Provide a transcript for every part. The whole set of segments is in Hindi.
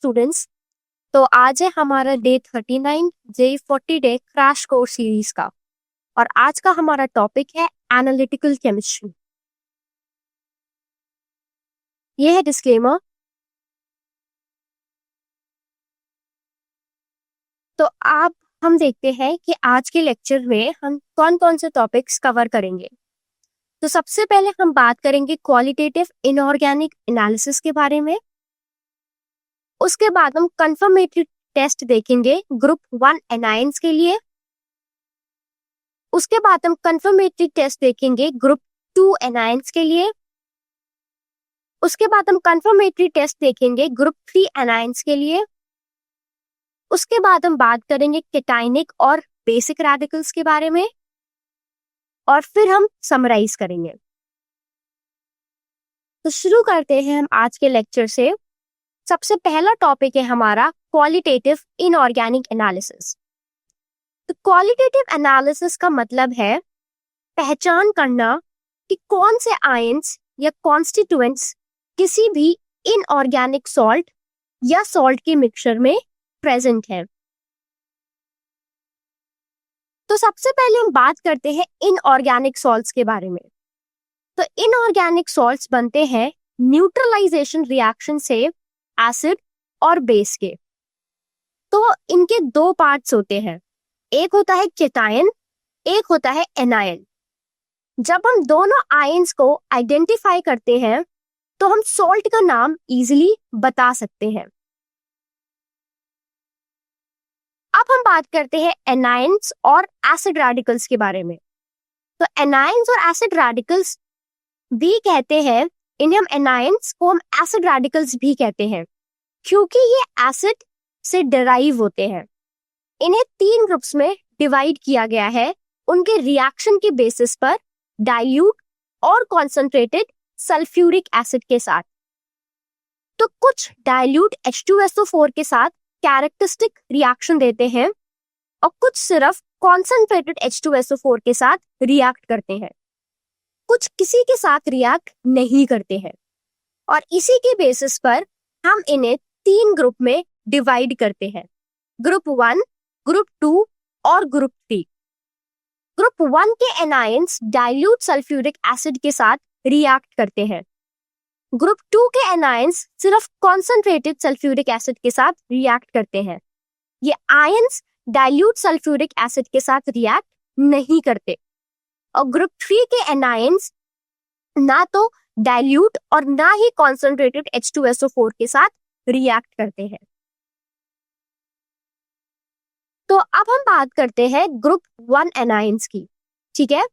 स्टूडेंट्स। तो आज है हमारा day 39 JEE 40 day crash course series का और आज का हमारा टॉपिक है एनालिटिकल केमिस्ट्री। ये है डिस्क्लेमर। तो आप हम देखते हैं कि आज के लेक्चर में हम कौन कौन से टॉपिक्स कवर करेंगे। तो सबसे पहले हम बात करेंगे क्वालिटेटिव इनऑर्गेनिक एनालिसिस के बारे में। उसके बाद हम कंफर्मेटरी टेस्ट देखेंगे ग्रुप 1 एनायंस के लिए। उसके बाद हम कंफर्मेटरी टेस्ट देखेंगे ग्रुप 2 एनायंस के लिए। उसके बाद हम कंफर्मेटरी टेस्ट देखेंगे ग्रुप 3 एनायंस के लिए। उसके बाद हम बात करेंगे केटाइनिक और बेसिक रेडिकल्स के बारे में और फिर हम समराइज करेंगे। तो शुरू करते हैं हम आज के लेक्चर से। सबसे पहला टॉपिक है हमारा क्वालिटेटिव इनऑर्गेनिक एनालिसिस। तो क्वालिटेटिव एनालिसिस का मतलब है पहचान करना कि कौन से आयंस या कॉन्स्टिट्यूएंट्स किसी भी इनऑर्गेनिक सॉल्ट या सॉल्ट के मिक्सचर में प्रेजेंट है। तो सबसे पहले हम बात करते हैं इनऑर्गेनिक सॉल्ट्स के बारे में। तो इनऑर्गेनिक सॉल्ट्स बनते हैं न्यूट्रलाइजेशन रिएक्शन से एसिड और बेस के। तो इनके दो पार्ट्स होते हैं, एक होता है केटायन, एक होता है एनायन। जब हम दोनों आयंस को आइडेंटिफाई करते हैं तो हम सॉल्ट का नाम इजीली बता सकते हैं। अब हम बात करते हैं एनायंस और एसिड रेडिकल्स के बारे में। तो एनायंस और एसिड रेडिकल्स भी कहते हैं, इन्हें हम एनायंस को हम एसिड रेडिकल्स भी कहते हैं क्योंकि ये एसिड से डिराइव होते हैं। इन्हें 3 ग्रुप्स में डिवाइड किया गया है उनके रिएक्शन के बेसिस पर, डाइल्यूट और कॉन्सेंट्रेटेड सल्फ्यूरिक एसिड के साथ। तो कुछ डाइल्यूट H2SO4 के साथ कैरेक्टरिस्टिक रिएक्शन देते हैं और कुछ सिर्फ कॉन्सेंट्रेटेड H2SO4 के साथ रिएक्ट करते हैं, कुछ किसी के साथ रिएक्ट नहीं करते हैं। और इसी के बेसिस पर हम इन्हें 3 ग्रुप में डिवाइड करते हैं, ग्रुप 1, ग्रुप 2 और ग्रुप 3। ग्रुप 1 के एनायंस डाइल्यूट सल्फ्यूरिक एसिड के साथ रिएक्ट करते हैं। ग्रुप 2 के एनायंस सिर्फ कॉन्सेंट्रेटेड सल्फ्यूरिक एसिड के साथ रिएक्ट करते हैं। ये आयंस डाइल्यूट सल्फ्यूरिक एसिड के साथ रिएक्ट नहीं करते। और ग्रुप 3 के एनायंस ना तो डाइल्यूट और ना ही कॉन्सेंट्रेटेड H2SO4 के साथ रिएक्ट करते हैं। तो अब हम बात करते हैं ग्रुप 1 एनायंस की, ठीक है।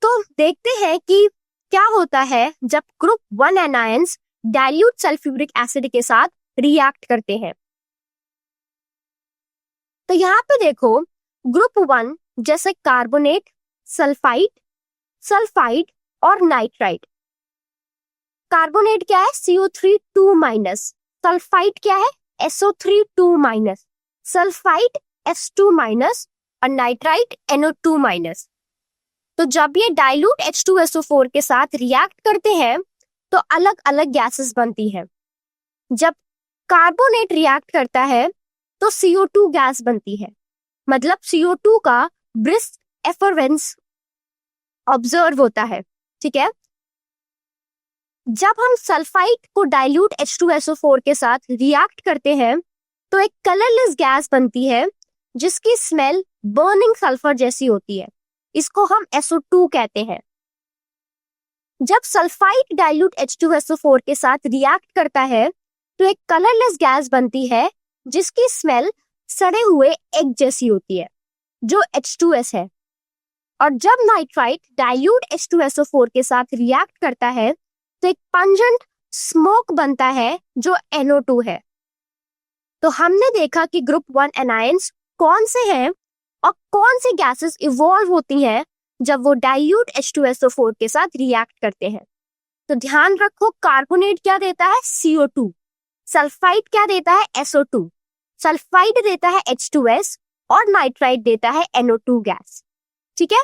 तो देखते हैं कि क्या होता है जब group 1 anions dilute sulphuric acid के साथ रिएक्ट करते हैं। तो यहाँ पे देखो, ग्रुप 1 जैसे कार्बोनेट, सल्फाइड और नाइट्राइट। कार्बोनेट क्या है? CO3 2-, सल्फाइड क्या है? SO3 2-, सल्फाइड S2- और नाइट्राइट NO2-। तो जब ये डाइल्यूट H2SO4 के साथ रिएक्ट करते हैं तो अलग अलग गैसेस बनती है। जब कार्बोनेट रिएक्ट करता है तो CO2 गैस बनती है, मतलब CO2 का ब्रिस्क एफरवेंस ऑब्जर्व होता है, ठीक है। जब हम सल्फाइड को डाइल्यूट H2SO4 के साथ रिएक्ट करते हैं तो एक कलरलेस गैस बनती है जिसकी स्मेल बर्निंग सल्फर जैसी होती है। इसको हम SO2 कहते हैं। जब सल्फाइड डाइल्यूट H2SO4 के साथ रिएक्ट करता है तो एक कलरलेस गैस बनती है जिसकी स्मेल सड़े हुए एग जैसी होती है, जो H2S है। और जब नाइट्राइट डाइल्यूट H2SO4 के साथ रिएक्ट करता है तो एक पंजेंट स्मोक बनता है जो NO2 है। तो हमने देखा कि ग्रुप 1 एनायंस कौन से हैं और कौन सी गैसेस इवॉल्व होती हैं जब वो डाइल्यूट H2SO4 के साथ रिएक्ट करते हैं। तो ध्यान रखो, कार्बोनेट क्या देता है? CO2। सल्फाइड क्या देता है? SO2। सल्फाइड देता है H2S और नाइट्राइट देता है NO2 गैस, ठीक है।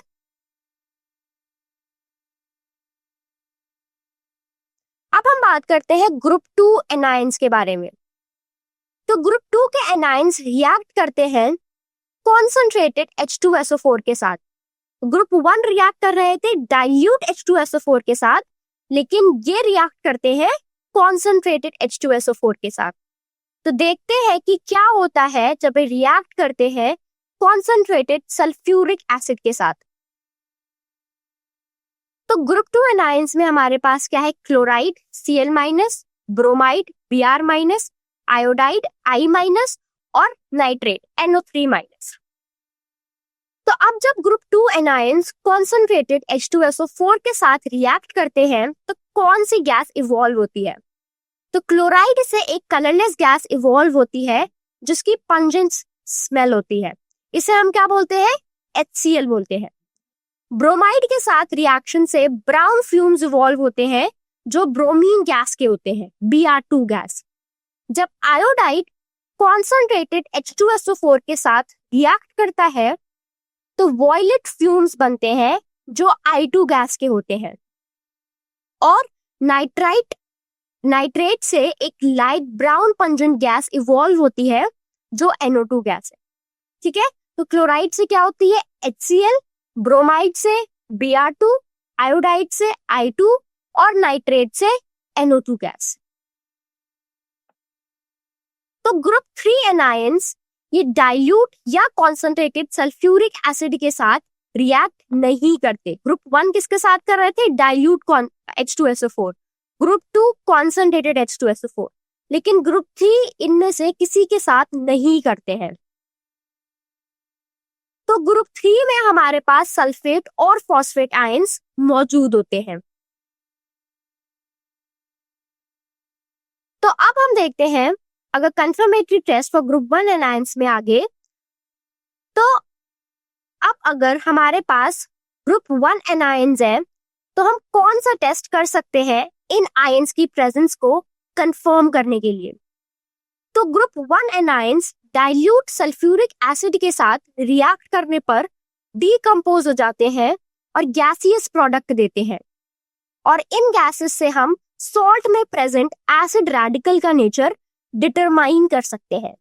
अब हम बात करते हैं ग्रुप 2 एनायंस के बारे में। तो ग्रुप 2 के एनायंस रिएक्ट करते हैं कॉन्सेंट्रेटेड H2SO4 के साथ। ग्रुप 1 रिएक्ट कर रहे थे डाइल्यूट H2SO4 के साथ, लेकिन ये रिएक्ट करते हैं कॉन्सेंट्रेटेड H2SO4 के साथ। तो देखते हैं कि क्या होता है जब ये रिएक्ट करते हैं कॉन्सेंट्रेटेड सल्फ्यूरिक एसिड के साथ। तो ग्रुप 2 एनायंस में हमारे पास क्या है, chloride Cl-, bromide Br-, iodide I- और नाइट्रेट NO3-। तो अब जब ग्रुप 2 एनायंस कॉन्सेंट्रेटेड H2SO4 के साथ रिएक्ट करते हैं तो कौन सी गैस इवॉल्व होती है? तो क्लोराइड से एक कलरलेस गैस इवॉल्व होती है जिसकी पंजेंट स्मेल होती है। इसे हम क्या बोलते हैं? HCl बोलते हैं। ब्रोमाइड के साथ रिएक्शन से ब्राउन फ्यूम्स इवॉल्व होते हैं जो ब्रोमीन गैस के होते हैं, Br2 गैस। जब आयोडाइड कॉन्सेंट्रेटेड H2SO4 के साथ रिएक्ट करता है तो वॉयलेट फ्यूम्स बनते हैं जो I2 गैस के होते हैं। और नाइट्रेट से एक light brown pungent gas evolve होती है जो NO2 गैस है। ठीक है, तो क्लोराइड से क्या होती है? HCl, ब्रोमाइड से Br2, आयोडाइड से I2 और नाइट्रेट से NO2 गैस। तो ग्रुप 3 एनायंस ये डाइल्यूट या कॉन्सेंट्रेटेड सल्फ्यूरिक एसिड के साथ रिएक्ट नहीं करते। ग्रुप 1 किसके साथ कर रहे थे? Dilute H2SO4। Group 2 concentrated H2SO4। लेकिन ग्रुप 3 इनमें से किसी के साथ नहीं करते हैं। तो ग्रुप 3 में हमारे पास सल्फेट और फॉस्फेट आयंस मौजूद होते हैं। तो अब हम देखते हैं अगर confirmatory test for group 1 anions में आगे, तो अब अगर हमारे पास ग्रुप 1 एनायंस है तो हम कौन सा टेस्ट कर सकते हैं इन आयंस की प्रेजेंस को कंफर्म करने के लिए? तो group 1 anions dilute sulphuric acid के साथ रिएक्ट करने पर डीकंपोज हो जाते हैं और गैसियस प्रोडक्ट देते हैं, और इन गैसेस से हम सॉल्ट में प्रेजेंट एसिड रेडिकल का नेचर डिटरमाइन कर सकते हैं।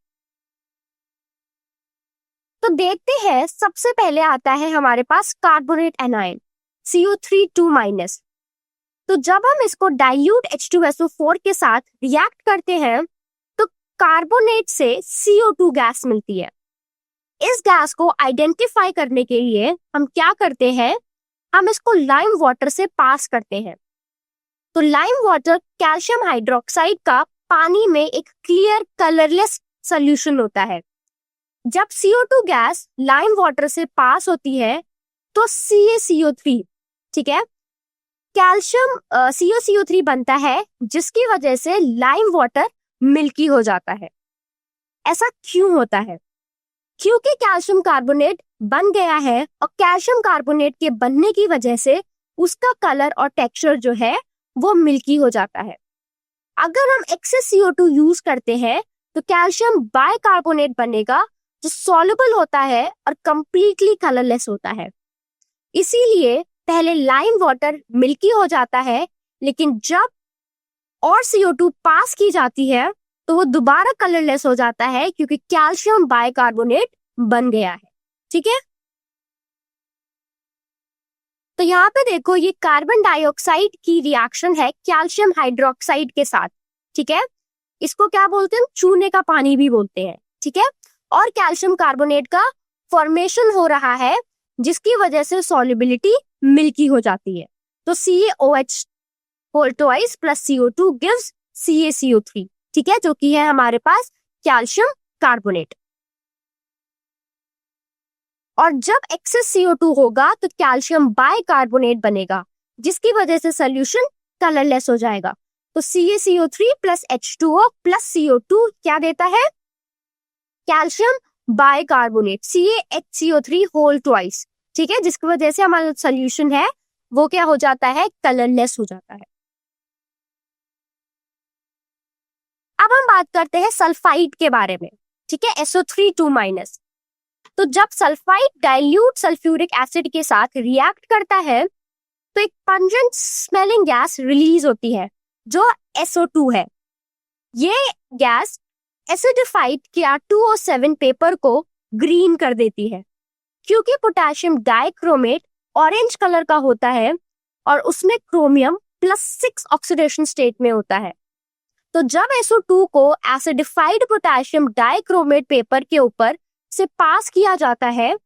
तो देखते हैं, सबसे पहले आता है हमारे पास कार्बोनेट एनायन CO3 2-। तो जब हम इसको डाइल्यूट H2SO4 के साथ रिएक्ट करते हैं तो कार्बोनेट से CO2 गैस मिलती है। इस गैस को आइडेंटिफाई करने के लिए हम क्या करते हैं, हम इसको लाइम वाटर से पास करते हैं। तो लाइम वाटर कैल्शियम हाइड्रोक्साइड का पानी में एक क्लियर कलरलेस सॉल्यूशन होता है। जब CO2 गैस लाइम वाटर से पास होती है तो CaCO3, ठीक है, कैल्शियम CaCO3 बनता है जिसकी वजह से लाइम वाटर मिल्की हो जाता है। ऐसा क्यों होता है? क्योंकि कैल्शियम कार्बोनेट बन गया है और कैल्शियम कार्बोनेट के बनने की वजह से उसका कलर और टेक्सचर जो है वो मिल्की हो जाता है। अगर हम एक्सेस CO2 यूज करते हैं तो कैल्शियम बाइकार्बोनेट बनेगा जो सॉल्युबल होता है और कंप्लीटली कलरलेस होता है। इसीलिए पहले लाइम वाटर मिल्की हो जाता है, लेकिन जब और CO2 पास की जाती है तो वो दोबारा कलरलेस हो जाता है क्योंकि कैल्शियम बाइकार्बोनेट बन गया है। ठीक है, तो यहाँ पे देखो, ये कार्बन डाइऑक्साइड की रिएक्शन है कैल्शियम हाइड्रोक्साइड के साथ। ठीक है, इसको क्या बोलते हैं? चूने का पानी भी बोलते हैं। ठीक है, और कैल्शियम कार्बोनेट का फॉर्मेशन हो रहा है जिसकी वजह से सॉल्युबिलिटी मिल्की हो जाती है। तो CaOH whole twice plus CO2 gives CaCO3। ठीक है, जो कि है हमारे पास कैल्शियम कार्बोनेट। और जब एक्सेस CO2 होगा तो कैल्शियम बाइकार्बोनेट बनेगा जिसकी वजह से सॉल्यूशन कलरलेस हो जाएगा। तो CaCO3 plus H2O plus CO2 क्या देता है? Calcium bicarbonate CaHCO3 whole twice. ठीक है, जिसकी वजह से हमारा सॉल्यूशन है वो क्या हो जाता है? कलरलेस हो जाता है। अब हम बात करते हैं सल्फाइड के बारे में। ठीक है, SO3 2-। तो जब सल्फाइड डाइल्यूट सल्फ्यूरिक एसिड के साथ रिएक्ट करता है तो एक पंजेंट स्मेलिंग गैस रिलीज होती है जो SO2 है। ये गैस एसिडिफाइड Kr2O7 पेपर को ग्रीन कर देती है, क्योंकि पोटेशियम डाइक्रोमेट ऑरेंज कलर का होता है और उसमें क्रोमियम +6 ऑक्सीडेशन स्टेट में होता है। तो जब SO2 को एसिडिफाइड पोटेशियम डाइक्रोमेट पेपर के ऊपर से पास किया जाता है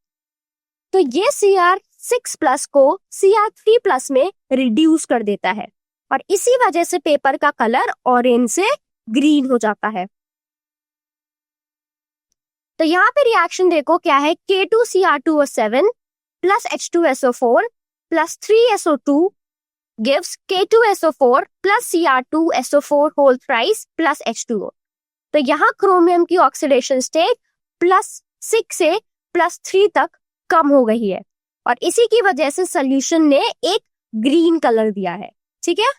तो ये Cr6+ को Cr3+ में रिड्यूस कर देता है और इसी वजह से पेपर का कलर ऑरेंज से ग्रीन हो जाता है। तो यहाँ पे रिएक्शन देखो क्या है, K2Cr2O7 plus H2SO4 plus 3SO2 gives K2SO4 plus Cr2SO4 whole thrice plus H2O। तो यहाँ क्रोमियम की ऑक्सीडेशन स्टेट +6 से +3 तक कम हो गई है और इसी की वजह से सोल्यूशन ने एक ग्रीन कलर दिया है। ठीक है,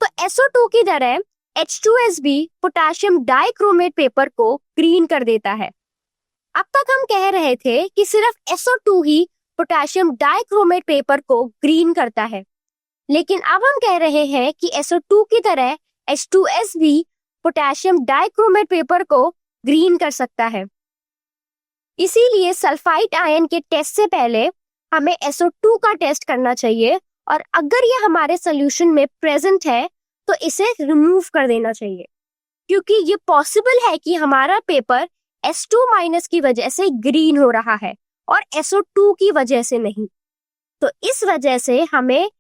तो SO2 की तरह H2S भी पोटेशियम डाइक्रोमेट पेपर को ग्रीन कर देता है। अब तक हम कह रहे थे कि सिर्फ SO2 ही पोटेशियम डाइक्रोमेट पेपर को ग्रीन करता है, लेकिन अब हम कह रहे हैं कि SO2 की तरह H2S भी पोटेशियम डाइक्रोमेट पेपर को ग्रीन कर सकता है। इसीलिए सल्फाइड आयन के टेस्ट से पहले हमें SO2 का टेस्ट करना चाहिए और अगर ये हमारे सोल्यूशन में प्रेजेंट है तो इसे रिमूव कर देना चाहिए, क्योंकि ये पॉसिबल है कि हमारा पेपर S2- की वजह से ग्रीन हो रहा है और SO2 की वजह से नहीं। तो इस वजह से हमें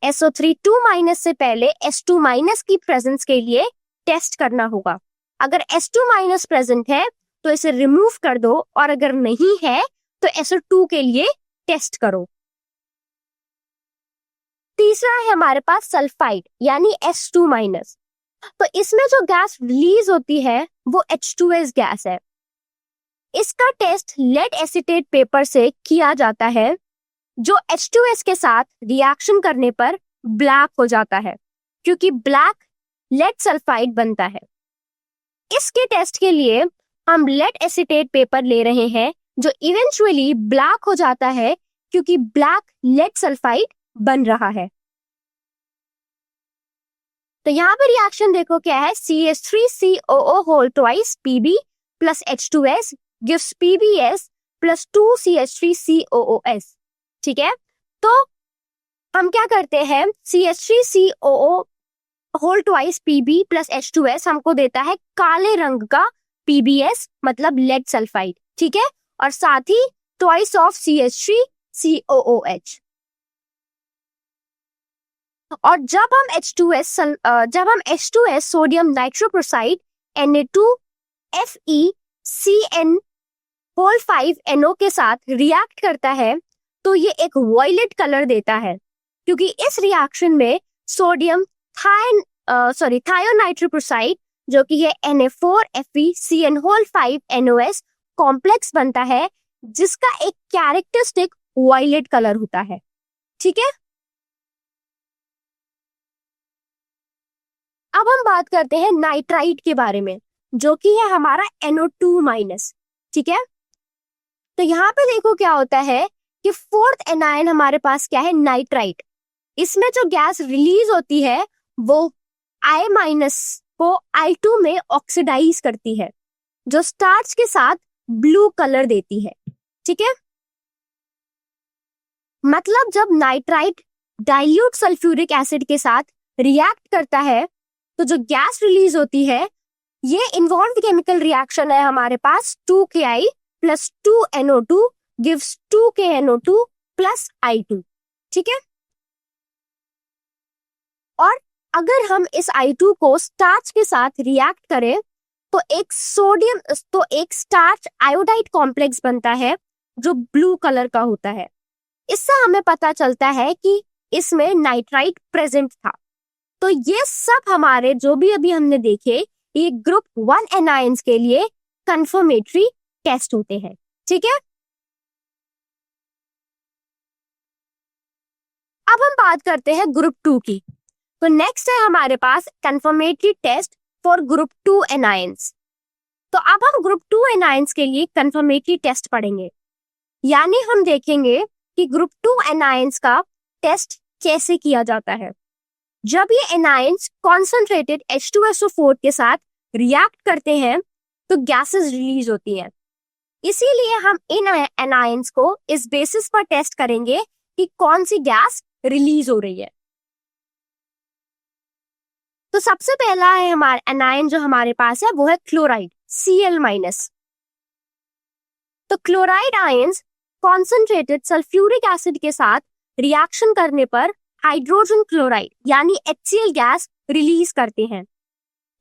SO3 से पहले S2- की प्रेजेंस के लिए टेस्ट करना होगा। अगर S2- प्रेजेंट है तो इसे रिमूव कर दो और अगर नहीं है तो SO2 के लिए टेस्ट करो। तीसरा है हमारे पास सल्फाइड यानी S2-। तो इसमें जो गैस रिलीज होती है वो H2S गैस है। इसका टेस्ट लेड एसीटेट पेपर से किया जाता है जो H2S के साथ रिएक्शन करने पर ब्लैक हो जाता है, क्योंकि ब्लैक लेड सल्फाइड बनता है। इसके टेस्ट के लिए हम लेड एसीटेट पेपर ले रहे हैं जो इवेंचुअली ब्लैक हो जाता है क्योंकि ब्लैक लेड सल्फाइड बन रहा है। तो यहाँ पे रिएक्शन देखो क्या है, CH3COO whole twice Pb plus H2S gives PbS plus 2CH3COOS। ठीक है, तो हम क्या करते हैं, CH3COO whole twice Pb plus H2S हमको देता है काले रंग का PbS मतलब लेड सल्फाइड। ठीक है, और साथ ही ट्वाइस ऑफ CH3COOH। और जब हम H2S सोडियम नाइट्रोक्लोराइड Na2FeCN5NO के साथ रिएक्ट करता है तो ये एक वॉयलेट कलर देता है, क्योंकि इस रिएक्शन में सोडियम थायोनाइट्रोक्लोराइड जो कि है Na4FeCN5NOS कॉम्प्लेक्स बनता है जिसका एक कैरेक्टरिस्टिक वॉयलेट कलर होता है। ठीक है, अब हम बात करते हैं नाइट्राइट के बारे में जो कि है हमारा NO2-। ठीक है, तो यहाँ पे देखो क्या होता है कि फोर्थ एनायन हमारे पास क्या है, नाइट्राइट। इसमें जो गैस रिलीज होती है वो I- को I2 में ऑक्सीडाइज करती है जो स्टार्च के साथ ब्लू कलर देती है। ठीक है, मतलब जब नाइट्राइट डाइल्यूट सल्फ्यूरिक एसिड के साथ रिएक्ट करता है तो जो गैस रिलीज होती है ये इन्वॉल्व्ड केमिकल रिएक्शन है हमारे पास 2Ki plus 2NO2 gives 2KNO2 plus I2। ठीक है, और अगर हम इस I2 को स्टार्च के साथ रिएक्ट करें तो एक स्टार्च आयोडाइड कॉम्प्लेक्स बनता है जो ब्लू कलर का होता है। इससे हमें पता चलता है कि इसमें नाइट्राइट प्रेजेंट था। तो ये सब हमारे जो भी अभी हमने देखे ये ग्रुप 1 एनायंस के लिए कंफर्मेटरी टेस्ट होते हैं। ठीक है, अब हम बात करते हैं ग्रुप 2 की। तो नेक्स्ट है हमारे पास confirmatory test for group 2 anions. तो अब हम ग्रुप 2 एनायंस के लिए कंफर्मेटरी टेस्ट पढ़ेंगे, यानी हम देखेंगे कि ग्रुप 2 एनायंस का टेस्ट कैसे किया जाता है। जब ये एनायंस कॉन्सेंट्रेटेड H2SO4 के साथ रिएक्ट करते हैं तो गैसेस रिलीज होती हैं। इसीलिए हम इन एनायंस को इस बेसिस पर टेस्ट करेंगे कि कौन सी गैस रिलीज हो रही है। तो सबसे पहला है हमारा एनायन जो हमारे पास है वो है क्लोराइड Cl-। तो chloride ions concentrated sulphuric acid के साथ रिएक्शन करने पर हाइड्रोजन क्लोराइड यानी HCl गैस रिलीज करते हैं।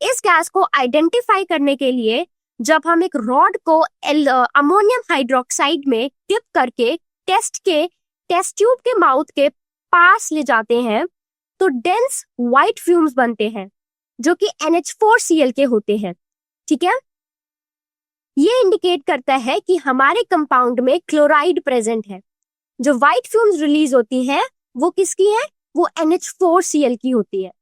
इस गैस को आइडेंटिफाई करने के लिए जब हम एक रॉड को अमोनियम हाइड्रोक्साइड में डिप करके टेस्ट ट्यूब के माउथ के पास ले जाते हैं तो डेंस व्हाइट फ्यूम्स बनते हैं जो कि NH4Cl के होते हैं। ठीक है, ये इंडिकेट करता है कि हमारे कंपाउंड में क्लोराइड प्रेजेंट है। जो व्हाइट फ्यूम्स रिलीज होती हैं वो किसकी है? वो NH4Cl की होती है।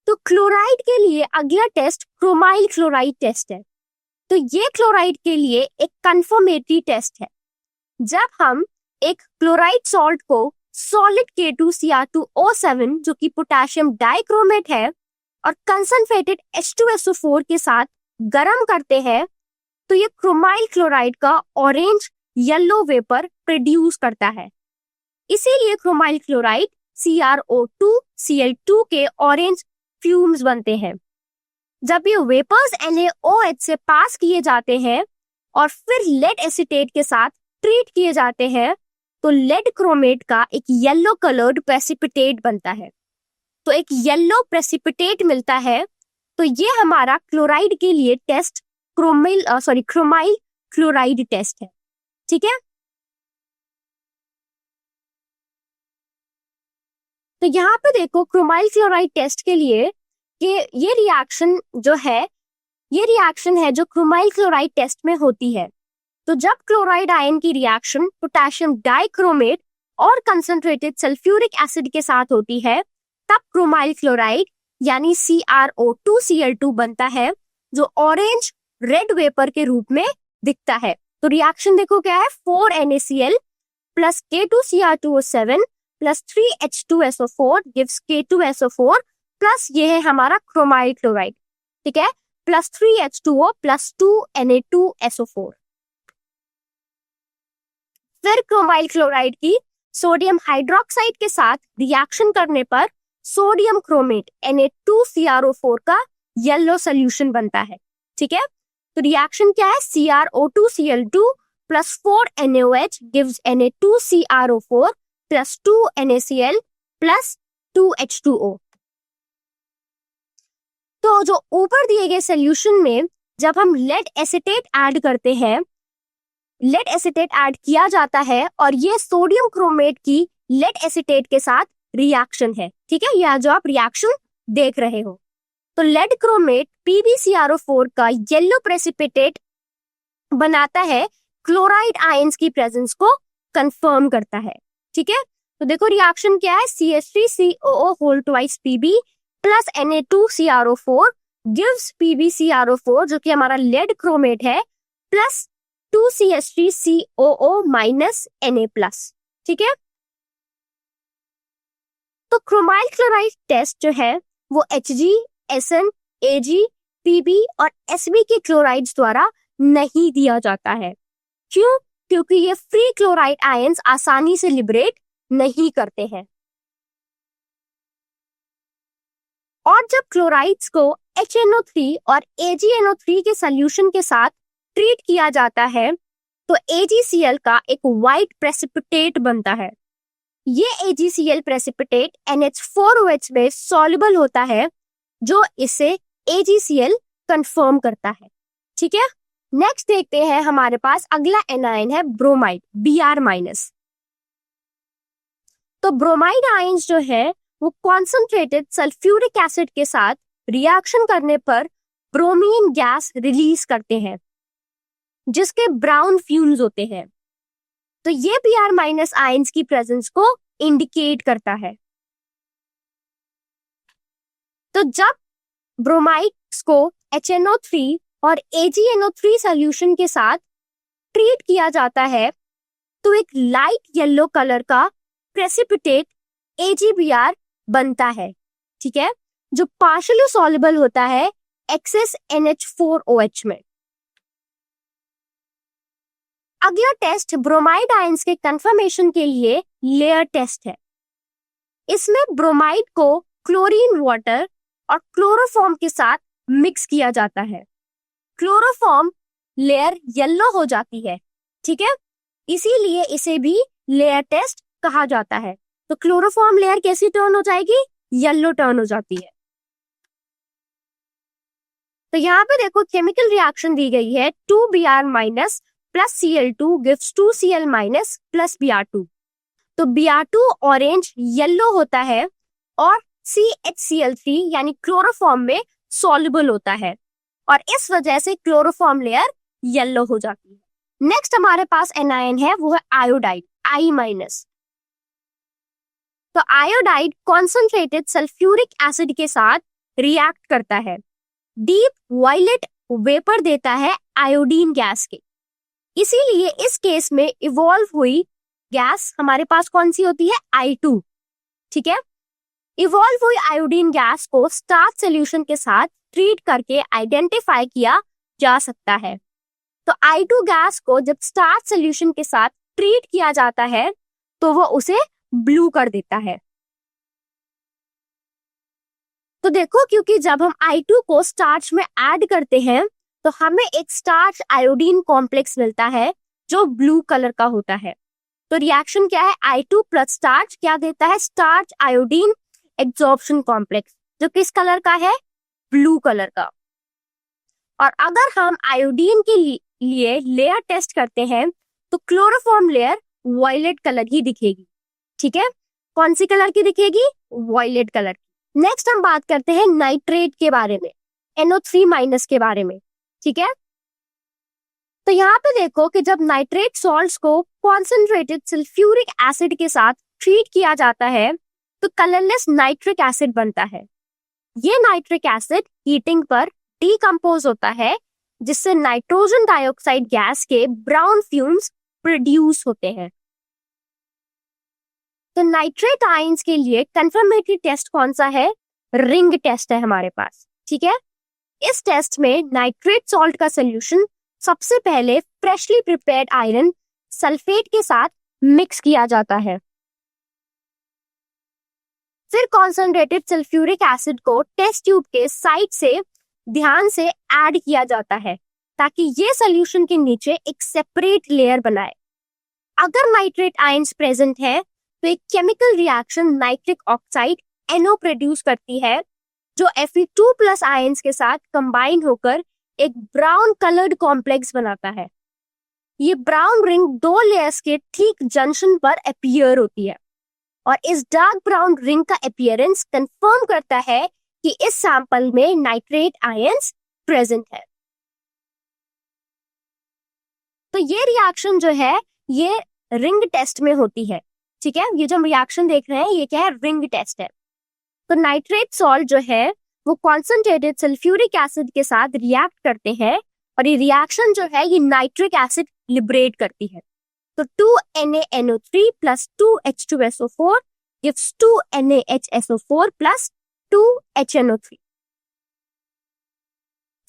तो क्लोराइड के लिए अगला टेस्ट क्रोमाइल क्लोराइड टेस्ट है। तो ये क्लोराइड के लिए एक कंफर्मेटरी टेस्ट है। जब हम एक क्लोराइड सॉल्ट को सॉलिड K2Cr2O7 जो कि पोटेशियम डाइक्रोमेट है और कंसंट्रेटेड H2SO4 के साथ गर्म करते हैं तो ये क्रोमाइल क्लोराइड का ऑरेंज येलो वेपर प्रोड्यूस करता है। इसीलिए क्रोमाइल क्लोराइड CrO2Cl2 के ऑरेंज फ्यूम्स बनते हैं। जब ये वेपर्स NaOH से पास किए जाते हैं और फिर लेड एसीटेट के साथ ट्रीट किए जाते हैं तो लेड क्रोमेट का एक येलो कलर्ड प्रेसिपिटेट बनता है। तो एक येलो प्रेसिपिटेट मिलता है। तो ये हमारा क्लोराइड के लिए टेस्ट क्रोमाइल क्लोराइड टेस्ट है। ठीक है, तो यहाँ पे देखो क्रोमाइल क्लोराइड टेस्ट के लिए कि ये रिएक्शन है जो क्रोमाइल क्लोराइड टेस्ट में होती है। तो जब क्लोराइड आयन की रिएक्शन पोटेशियम डाइक्रोमेट और कंसंट्रेटेड सल्फ्यूरिक एसिड के साथ होती है तब क्रोमाइल क्लोराइड यानी CrO2Cl2 बनता है जो ऑरेंज रेड वेपर के रूप में दिखता है। तो रिएक्शन देखो क्या है, 4NaCl plus K2Cr2O7 plus 3H2SO4 gives K2SO4 plus ये है हमारा क्रोमाइल क्लोराइड। ठीक है, प्लस 3H2O प्लस 2Na2SO4। फिर क्रोमाइल क्लोराइड की सोडियम हाइड्रोक्साइड के साथ रिएक्शन करने पर सोडियम क्रोमेट Na2CrO4 का येलो सोल्यूशन बनता है। ठीक है, तो रिएक्शन क्या है, CrO2Cl2 plus 4NaOH gives Na2CrO4 plus 2NaCl plus 2H2O। तो जो ऊपर दिए गए सोल्यूशन में जब हम लेड एसीटेट ऐड करते हैं, लेड एसीटेट ऐड किया जाता है और ये सोडियम क्रोमेट की लेड एसीटेट के साथ रिएक्शन है। ठीक है, यह जो आप रिएक्शन देख रहे हो। तो लेड क्रोमेट PbCrO4 का येलो प्रेसिपिटेट बनाता है, क्लोराइड आयंस की प्रेजेंस को कंफर्म करता है। ठीक है, तो देखो रिएक्शन क्या है, CH3COO whole twice Pb plus Na2CrO4 gives PbCrO4 जो कि हमारा लेड क्रोमेट है plus 2CH3COO minus Na plus. ठीक है, तो क्रोमाइल क्लोराइड टेस्ट जो है वो Hg, Sn, Ag, Pb और Sb के क्लोराइड्स द्वारा नहीं दिया जाता है। क्यों? क्योंकि ये फ्री क्लोराइड आयंस आसानी से लिबरेट नहीं करते हैं। और जब क्लोराइड्स को HNO3 और AgNO3 के सोल्यूशन के साथ ट्रीट किया जाता है तो AgCl का एक व्हाइट प्रेसिपिटेट बनता है। ये AgCl प्रेसिपिटेट NH4OH में सॉल्युबल होता है जो इसे AgCl कंफर्म करता है। ठीक है, नेक्स्ट देखते हैं हमारे पास अगला एनायन है ब्रोमाइड Br-। तो ब्रोमाइड आयंस जो है वो कॉन्सेंट्रेटेड सल्फ्यूरिक एसिड के साथ रिएक्शन करने पर ब्रोमीन गैस रिलीज करते हैं जिसके ब्राउन फ्यूम्स होते हैं। तो ये Br- आयंस की प्रेजेंस को इंडिकेट करता है। तो जब ब्रोमाइड्स को HNO3 और AgNO3 सोल्यूशन के साथ ट्रीट किया जाता है तो एक लाइट येलो कलर का प्रेसिपिटेट AgBr बनता है, ठीक है, जो पार्शियली सॉल्युबल होता है एक्सेस NH4OH में। अगला टेस्ट ब्रोमाइड आयंस के कंफर्मेशन के लिए लेयर टेस्ट है। इसमें ब्रोमाइड को क्लोरीन वाटर और क्लोरोफॉर्म के साथ मिक्स किया जाता है। क्लोरोफॉर्म लेयर येलो हो जाती है, ठीक है, इसीलिए इसे भी लेयर टेस्ट कहा जाता है। तो क्लोरोफॉर्म लेयर कैसी टर्न हो जाएगी? येलो टर्न हो जाती है। तो यहाँ पे देखो केमिकल रिएक्शन दी गई है 2Br minus plus Cl2 gives 2Cl minus plus Br2। तो Br2 ऑरेंज येलो होता है और CHCl3 यानी क्लोरोफॉर्म में सॉल्युबल होता है और इस वजह से क्लोरोफॉर्म लेयर येलो हो जाती है। नेक्स्ट हमारे पास एनायन है, वो है आयोडाइड I-। तो आयोडाइड कॉन्सेंट्रेटेड सल्फ्यूरिक एसिड के साथ रिएक्ट करता है, डीप वायलेट वेपर देता है आयोडीन गैस के। इसीलिए इस केस में इवॉल्व हुई गैस हमारे पास कौन सी होती है? I2, ठीक है। इवॉल्व हुई आयोडीन गैस को स्टार्च सॉल्यूशन के साथ ट्रीट करके आइडेंटिफाई किया जा सकता है। तो I2 गैस को जब स्टार्च सॉल्यूशन के साथ ट्रीट किया जाता है तो वो उसे ब्लू कर देता है। तो देखो, क्योंकि जब हम I2 को स्टार्च में ऐड करते हैं तो हमें एक स्टार्च आयोडीन कॉम्प्लेक्स मिलता है जो ब्लू कलर का होता है। तो रिएक्शन क्या है? I2 प्लस स्टार्च क्या देता है? स्टार्च आयोडीन एब्जॉर्प्शन कॉम्प्लेक्स, जो किस कलर का है? ब्लू कलर का। और अगर हम आयोडीन के लिए लेयर टेस्ट करते हैं तो क्लोरोफॉर्म लेयर वायलेट कलर ही दिखेगी, ठीक है। कौन सी कलर की दिखेगी? वायलेट कलर की। नेक्स्ट हम बात करते हैं नाइट्रेट के बारे में, NO3- के बारे में, ठीक है। तो यहाँ पे देखो कि जब नाइट्रेट सॉल्ट्स को कॉन्सेंट्रेटेड सल्फ्यूरिक एसिड के साथ ट्रीट किया जाता है तो कलरलेस नाइट्रिक एसिड बनता है। ये नाइट्रिक एसिड हीटिंग पर डीकंपोज होता है जिससे नाइट्रोजन डाइऑक्साइड गैस के ब्राउन फ्यूम्स प्रोड्यूस होते हैं। तो नाइट्रेट आयंस के लिए कंफर्मेटरी टेस्ट कौन सा है? रिंग टेस्ट है हमारे पास, ठीक है। इस टेस्ट में नाइट्रेट सॉल्ट का सोल्यूशन सबसे पहले फ्रेशली प्रिपेयर्ड आयरन सल्फेट के साथ मिक्स किया जाता है। फिर कॉन्सेंट्रेटेड सल्फ्यूरिक एसिड को टेस्ट ट्यूब के साइड से ध्यान से ऐड किया जाता है ताकि ये सोल्यूशन के नीचे एक सेपरेट लेयर बनाए। अगर नाइट्रेट आयंस प्रेजेंट है तो एक chemical reaction nitric oxide NO produce करती है जो Fe2+ आयंस के साथ कंबाइन होकर एक ब्राउन कलर्ड कॉम्प्लेक्स बनाता है। ये ब्राउन रिंग दो लेयर्स के ठीक जंक्शन पर अपीयर होती है और इस डार्क ब्राउन रिंग का अपीयरेंस कंफर्म करता है कि इस सैंपल में नाइट्रेट आयंस प्रेजेंट है। तो ये रिएक्शन जो है ये रिंग टेस्ट में होती है, ठीक है। ये जो हम रिएक्शन देख रहे हैं ये क्या है? रिंग टेस्ट है। तो नाइट्रेट सॉल्ट जो है वो कॉन्सेंट्रेटेड सल्फ्यूरिक एसिड के साथ रिएक्ट करते हैं और ये रिएक्शन जो है ये नाइट्रिक एसिड लिबरेट करती है। तो 2NaNO3 plus 2H2SO4 gives 2NaHSO4 plus 2HNO3।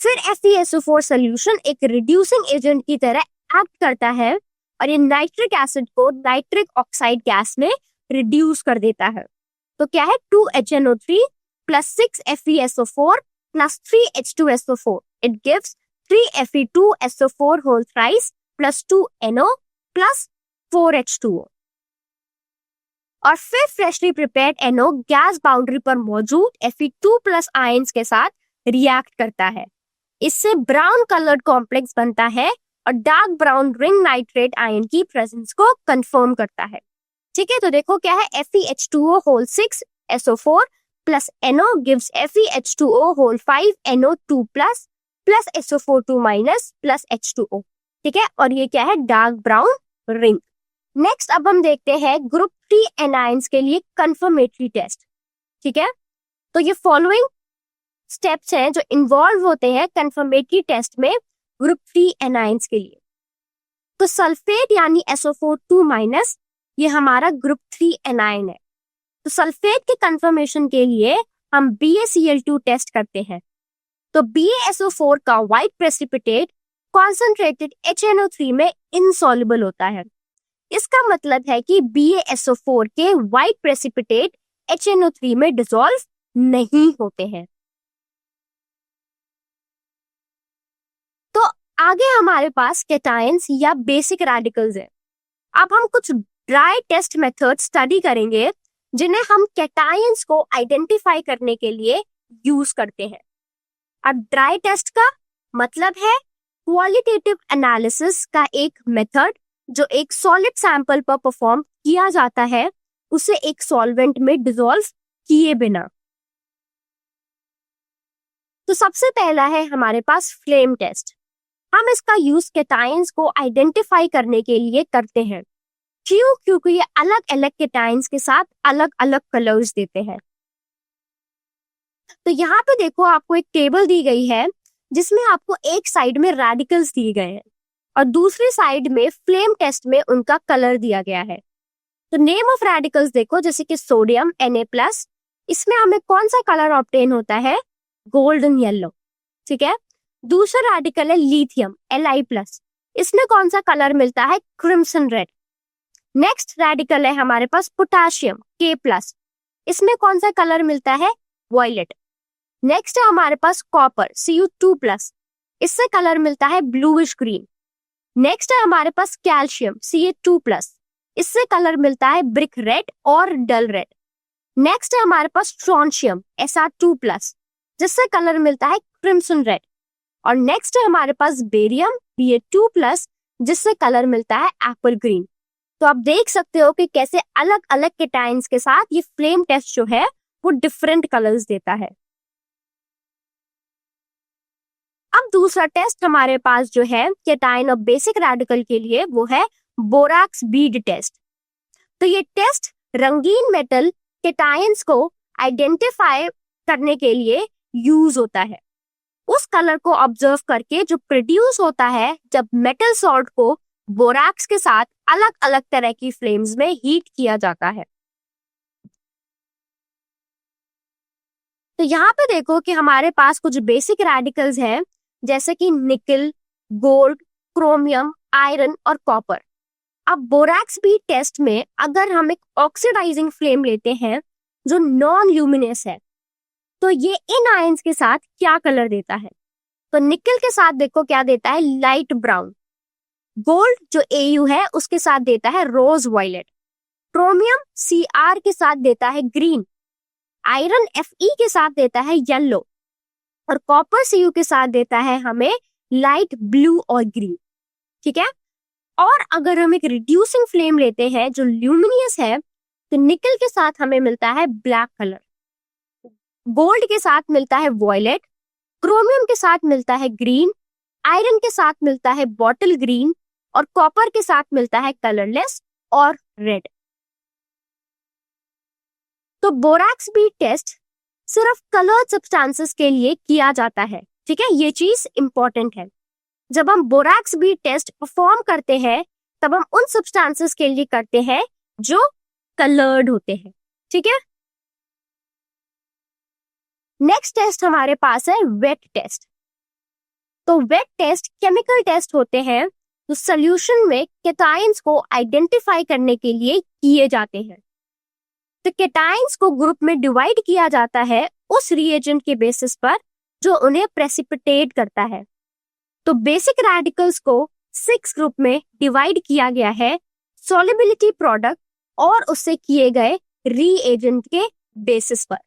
फिर FeSO4 सोल्यूशन एक रिड्यूसिंग एजेंट की तरह एक्ट करता है और ये नाइट्रिक एसिड को नाइट्रिक ऑक्साइड गैस में रिड्यूस कर देता है। तो क्या है? 2HNO3 plus 6FeSO4 plus 3H2SO4 it gives 3Fe2SO4 whole thrice plus 2NO plus 4H2O। और फिर freshly prepared NO gas boundary पर मौजूद Fe2+ आयंस के साथ रिएक्ट करता है। इससे ब्राउन कलर्ड कॉम्प्लेक्स बनता है और dark brown ring nitrate ion की प्रेजेंस को कंफर्म करता है, ठीक है। तो देखो क्या है? FeH2O whole 6SO4 plus NO gives FeH2O whole 5NO2 plus plus SO42 minus plus H2O, ठीक है। और ये क्या है? Dark brown ring. नेक्स्ट अब हम देखते हैं ग्रुप 3 एनायंस के लिए कंफर्मेटरी टेस्ट, ठीक है। तो ये फॉलोइंग स्टेप्स हैं जो इन्वॉल्व होते हैं कंफर्मेटरी टेस्ट में ग्रुप 3 एनायंस के लिए। तो सल्फेट यानी SO42 माइनस ये हमारा ग्रुप 3 एनायन है। तो सल्फेट के कंफर्मेशन के लिए हम BaCl2 टेस्ट करते हैं। तो BaSO4 का व्हाइट प्रेसिपिटेट कॉन्सेंट्रेटेड HNO3 में इनसॉल्युबल होता है। इसका मतलब है कि BaSO4 के व्हाइट प्रेसिपिटेट HNO3 में डिसॉल्व नहीं होते हैं। तो आगे हमारे पास कैटायंस या बेसिक रेडिकल्स है। अब हम कुछ ड्राई टेस्ट मेथड स्टडी करेंगे जिन्हें हम कैटायंस को आइडेंटिफाई करने के लिए यूज करते हैं। अब ड्राई टेस्ट का मतलब है क्वालिटेटिव एनालिसिस का एक मेथड जो एक सॉलिड सैंपल पर परफॉर्म किया जाता है, उसे एक सॉल्वेंट में डिसॉल्व किए बिना। तो सबसे पहला है हमारे पास फ्लेम टेस्ट। हम इसका यूज कैटायंस को आइडेंटिफाई करने के लिए करते हैं। क्यों? क्योंकि ये अलग अलग कैटायंस के साथ अलग अलग कलर्स देते हैं। तो यहाँ पे देखो आपको एक टेबल दी गई है जिसमें आपको एक साइड में रेडिकल्स दिए गए हैं और दूसरी साइड में फ्लेम टेस्ट में उनका कलर दिया गया है। तो नेम ऑफ रेडिकल्स देखो, जैसे कि सोडियम Na+, इसमें हमें कौन सा कलर ऑब्टेन होता है? Golden yellow. ठीक है। दूसरा रेडिकल है लिथियम Li+, इसमें कौन सा कलर मिलता है? Crimson red. नेक्स्ट रेडिकल है हमारे पास पोटाशियम K+, इसमें कौन सा कलर मिलता है? वॉयलेट। नेक्स्ट है हमारे पास कॉपर Cu2+, इससे कलर मिलता है ब्लूइश ग्रीन। नेक्स्ट है हमारे पास कैल्शियम Ca2+, इससे कलर मिलता है ब्रिक रेड और डल रेड। नेक्स्ट है हमारे पास स्ट्रोंशियम Sr2+, जिससे कलर मिलता है क्रिम्सन रेड। और नेक्स्ट है हमारे पास बेरियम Ba2+, जिससे कलर मिलता है एप्पल ग्रीन। तो आप देख सकते हो कि कैसे अलग अलग कैटायंस के साथ ये फ्लेम टेस्ट जो है वो डिफरेंट कलर्स देता है। अब दूसरा टेस्ट हमारे पास जो है कैटायन और बेसिक रेडिकल के लिए, वो है बोराक्स बीड टेस्ट। तो ये टेस्ट रंगीन मेटल कैटायंस को आइडेंटिफाई करने के लिए यूज होता है। उस कलर को ऑब्जर्व करके जो प्रोड्यूस होता है जब मेटल सॉल्ट को बोराक्स के साथ अलग अलग तरह की फ्लेम्स में हीट किया जाता है। तो यहाँ पे देखो कि हमारे पास कुछ बेसिक रेडिकल्स हैं, जैसे कि निकल, गोल्ड, क्रोमियम, आयरन और कॉपर। अब बोराक्स बीड टेस्ट में अगर हम एक ऑक्सीडाइजिंग फ्लेम लेते हैं जो नॉन ल्यूमिनस है, तो ये इन आयंस के साथ क्या कलर देता है? तो निकल के साथ देखो क्या देता है? Light brown. गोल्ड जो Au है उसके साथ देता है रोज वायलेट। क्रोमियम Cr के साथ देता है ग्रीन। आयरन Fe के साथ देता है येलो और कॉपर Cu के साथ देता है हमें लाइट ब्लू और ग्रीन। ठीक है। और अगर हम एक रिड्यूसिंग फ्लेम लेते हैं जो ल्यूमिनियस है, तो निकल के साथ हमें मिलता है ब्लैक कलर, गोल्ड के साथ मिलता है वॉयलेट, क्रोमियम के साथ मिलता है ग्रीन, आयरन के साथ मिलता है बॉटल ग्रीन और कॉपर के साथ मिलता है कलरलेस और रेड। तो बोराक्स बीड टेस्ट सिर्फ कलर्ड सब्सटेंसेस के लिए किया जाता है। ठीक है, ये चीज इंपॉर्टेंट है। जब हम बोराक्स बीड टेस्ट परफॉर्म करते हैं तब हम उन सब्सटेंसेस के लिए करते हैं जो कलर्ड होते हैं। ठीक है। नेक्स्ट टेस्ट हमारे पास है वेट टेस्ट। तो वेट टेस्ट केमिकल टेस्ट होते हैं जो सॉल्यूशन में कैटायंस को आइडेंटिफाई करने के लिए किए जाते हैं। तो कैटायंस को ग्रुप में डिवाइड किया जाता है उस रिएजेंट के बेसिस पर जो उन्हें प्रेसिपिटेट करता है। तो बेसिक रेडिकल्स को 6 ग्रुप में डिवाइड किया गया है सॉल्युबिलिटी प्रोडक्ट और उससे किए गए रिएजेंट के बेसिस पर।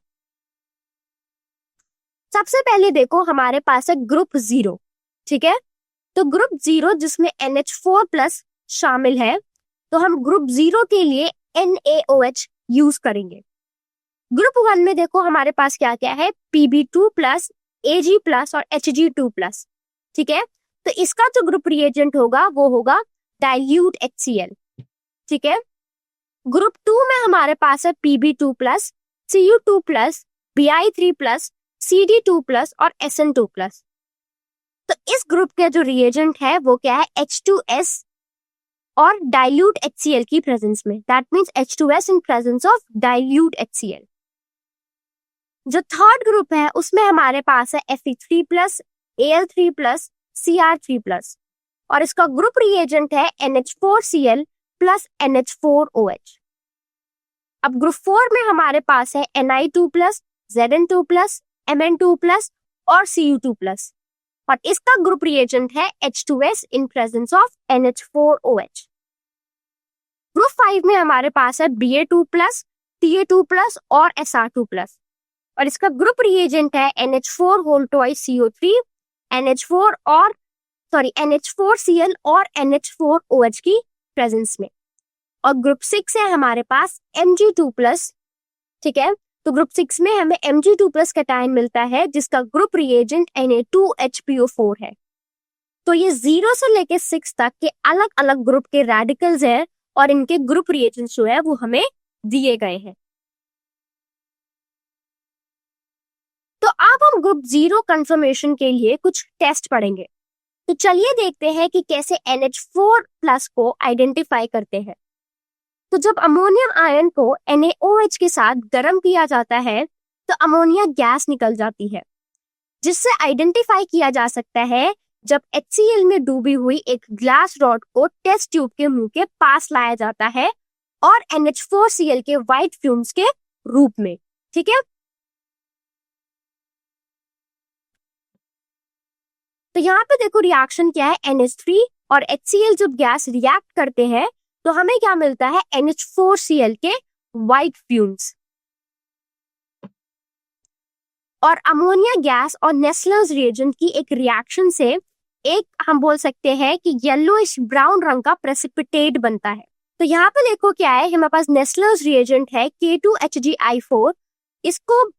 सबसे पहले देखो हमारे पास है ग्रुप 0। ठीक है। तो ग्रुप 0 जिसमें NH4+ शामिल है, तो हम ग्रुप 0 के लिए NaOH यूज करेंगे। ग्रुप 1 में देखो हमारे पास क्या क्या है? Pb2+, Ag+ और Hg2+। ठीक है। तो इसका जो ग्रुप रिएजेंट होगा वो होगा डाइल्यूट HCl। ठीक है। ग्रुप 2 में हमारे पास है Pb2+, Cu2+, Bi3+, Cd2+ और Sn2+। तो इस ग्रुप का जो रिएजेंट है वो क्या है? H2S और डाइल्यूट HCl की प्रेजेंस में, that means H2S in presence of dilute HCl। जो थर्ड ग्रुप है उसमें हमारे पास है Fe3+, Al3+, Cr3+, और इसका ग्रुप रिएजेंट है NH4Cl प्लस NH4OH। अब ग्रुप 4 में हमारे पास है Ni2+, Zn2+, Mn2+ और Cu2+, और इसका ग्रुप रिएजेंट है H2S in presence of NH4OH। Group 5 में हमारे पास है Ba2+, Ta2+ और Sr2+, और इसका ग्रुप रिएजेंट है NH4CO3, NH4Cl और NH4OH की प्रेजेंस में। और ग्रुप 6 है हमारे पास Mg2+, ठीक है, तो ग्रुप 6 में हमें Mg2+ कैटायन मिलता है जिसका ग्रुप रिएजेंट Na2HPO4 है। तो ये 0 से लेके 6 तक के अलग अलग ग्रुप के रेडिकल्स हैं और इनके ग्रुप रिएजेंट्स जो है वो हमें दिए गए हैं। तो अब हम ग्रुप 0 कंफर्मेशन के लिए कुछ टेस्ट पढ़ेंगे। तो चलिए देखते हैं कि कैसे NH4+ को आइडेंटिफाई करते हैं। तो जब अमोनियम आयन को NaOH के साथ गर्म किया जाता है तो अमोनिया गैस निकल जाती है, जिससे आइडेंटिफाई किया जा सकता है जब HCl में डूबी हुई एक ग्लास रॉड को टेस्ट ट्यूब के मुंह के पास लाया जाता है और NH4Cl के व्हाइट फ्यूम्स के रूप में, ठीक है। तो यहाँ पे देखो रिएक्शन क्या है, NH3 और HCl जब गैस रिएक्ट करते हैं तो हमें क्या मिलता है, NH4Cl के व्हाइट फ्यूम्स। और अमोनिया गैस और नेस्लर्स रिएजेंट की एक रिएक्शन से एक हम बोल सकते हैं कि येलोइश ब्राउन रंग का प्रेसिपिटेट बनता है। तो यहाँ पे देखो क्या है, हमारे पास नेस्लर्स रिएजेंट है K2HgI4। इसको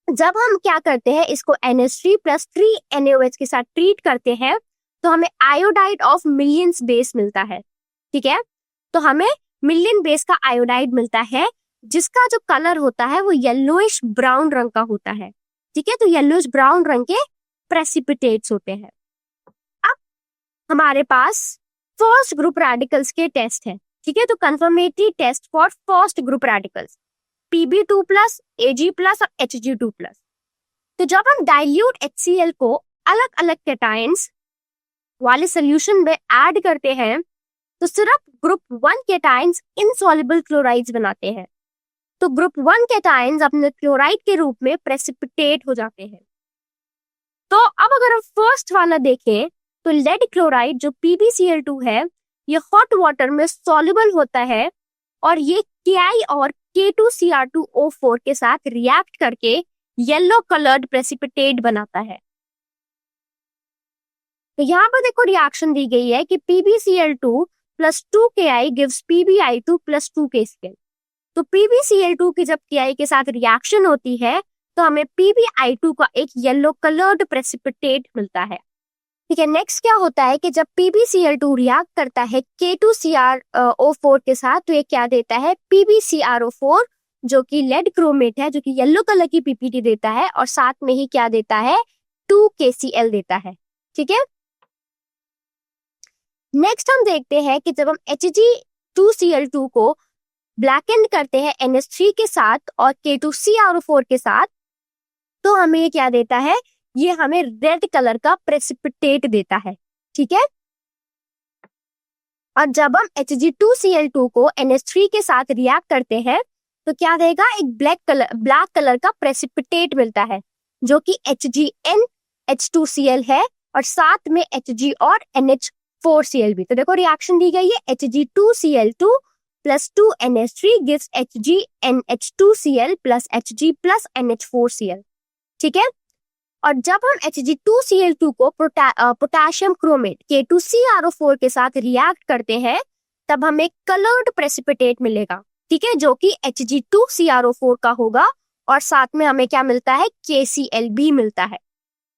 जब हम क्या करते हैं, इसको NH3+3NaOH के साथ ट्रीट करते हैं तो हमें आयोडाइड ऑफ मिलियंस बेस मिलता है, ठीक है। तो हमें मिलियन बेस का आयोडाइड मिलता है जिसका जो कलर होता है वो येलोइश ब्राउन रंग का होता है, ठीक है। तो येलोइश ब्राउन रंग के प्रेसिपिटेट्स होते हैं। अब हमारे पास फर्स्ट ग्रुप रेडिकल्स के टेस्ट है, ठीक है। तो confirmatory test for first group radicals Pb2+, Ag+ और Hg2+। तो जब हम डाइल्यूट HCl को अलग अलग कैटायंस वाले सोल्यूशन में ऐड करते हैं तो सिर्फ ग्रुप 1 कैटायंस इनसॉल्युबल क्लोराइड्स बनाते हैं। तो ग्रुप 1 कैटायंस अपने क्लोराइड के रूप में प्रेसिपिटेट हो जाते हैं। तो अब अगर हम फर्स्ट वाला देखें तो लेड क्लोराइड जो PbCl2 है ये हॉट वाटर में सॉल्युबल होता है और ये Ki और K2Cr2O4 के साथ रिएक्ट करके येलो कलर्ड प्रेसिपिटेट बनाता है। तो यहाँ पर देखो रिएक्शन दी गई है कि PbCl2 + 2Ki gives PbI2 + 2KCl। तो PbCl2 की जब Ki के साथ रिएक्शन होती है तो हमें PbI2 का एक येलो कलर्ड प्रेसिपिटेट मिलता है, ठीक है। नेक्स्ट क्या होता है कि जब PbCl2 रिएक्ट करता है K2Cr4 के साथ तो ये क्या देता है, PbCrO4 जो कि लेड क्रोमेट है, जो कि येलो कलर की PPT देता है और साथ में ही क्या देता है, 2KCl देता है, ठीक है। नेक्स्ट हम देखते हैं कि जब हम Hg2Cl2 को ब्लैकेंड करते हैं NH3 के साथ और K2CrO4 के साथ तो हमें ये क्या देता है, ये हमें रेड कलर का प्रेसिपिटेट देता है, ठीक है। और जब हम Hg2Cl2 को NH3 के साथ रिएक्ट करते हैं तो क्या देगा, एक ब्लैक कलर का प्रेसिपिटेट मिलता है जो कि HgNH2Cl है और साथ में Hg और NH4Cl भी। तो देखो रिएक्शन दी गई है Hg2Cl2 + 2NH3 gives HgNH2Cl + Hg + NH4Cl, ठीक है। और जब हम Hg2Cl2 को पोटेशियम क्रोमेट K2CrO4 के साथ रिएक्ट करते हैं तब हमें कलर्ड प्रेसिपिटेट मिलेगा, ठीक है, जो कि Hg2CrO4 का होगा और साथ में हमें क्या मिलता है, KCl भी मिलता है।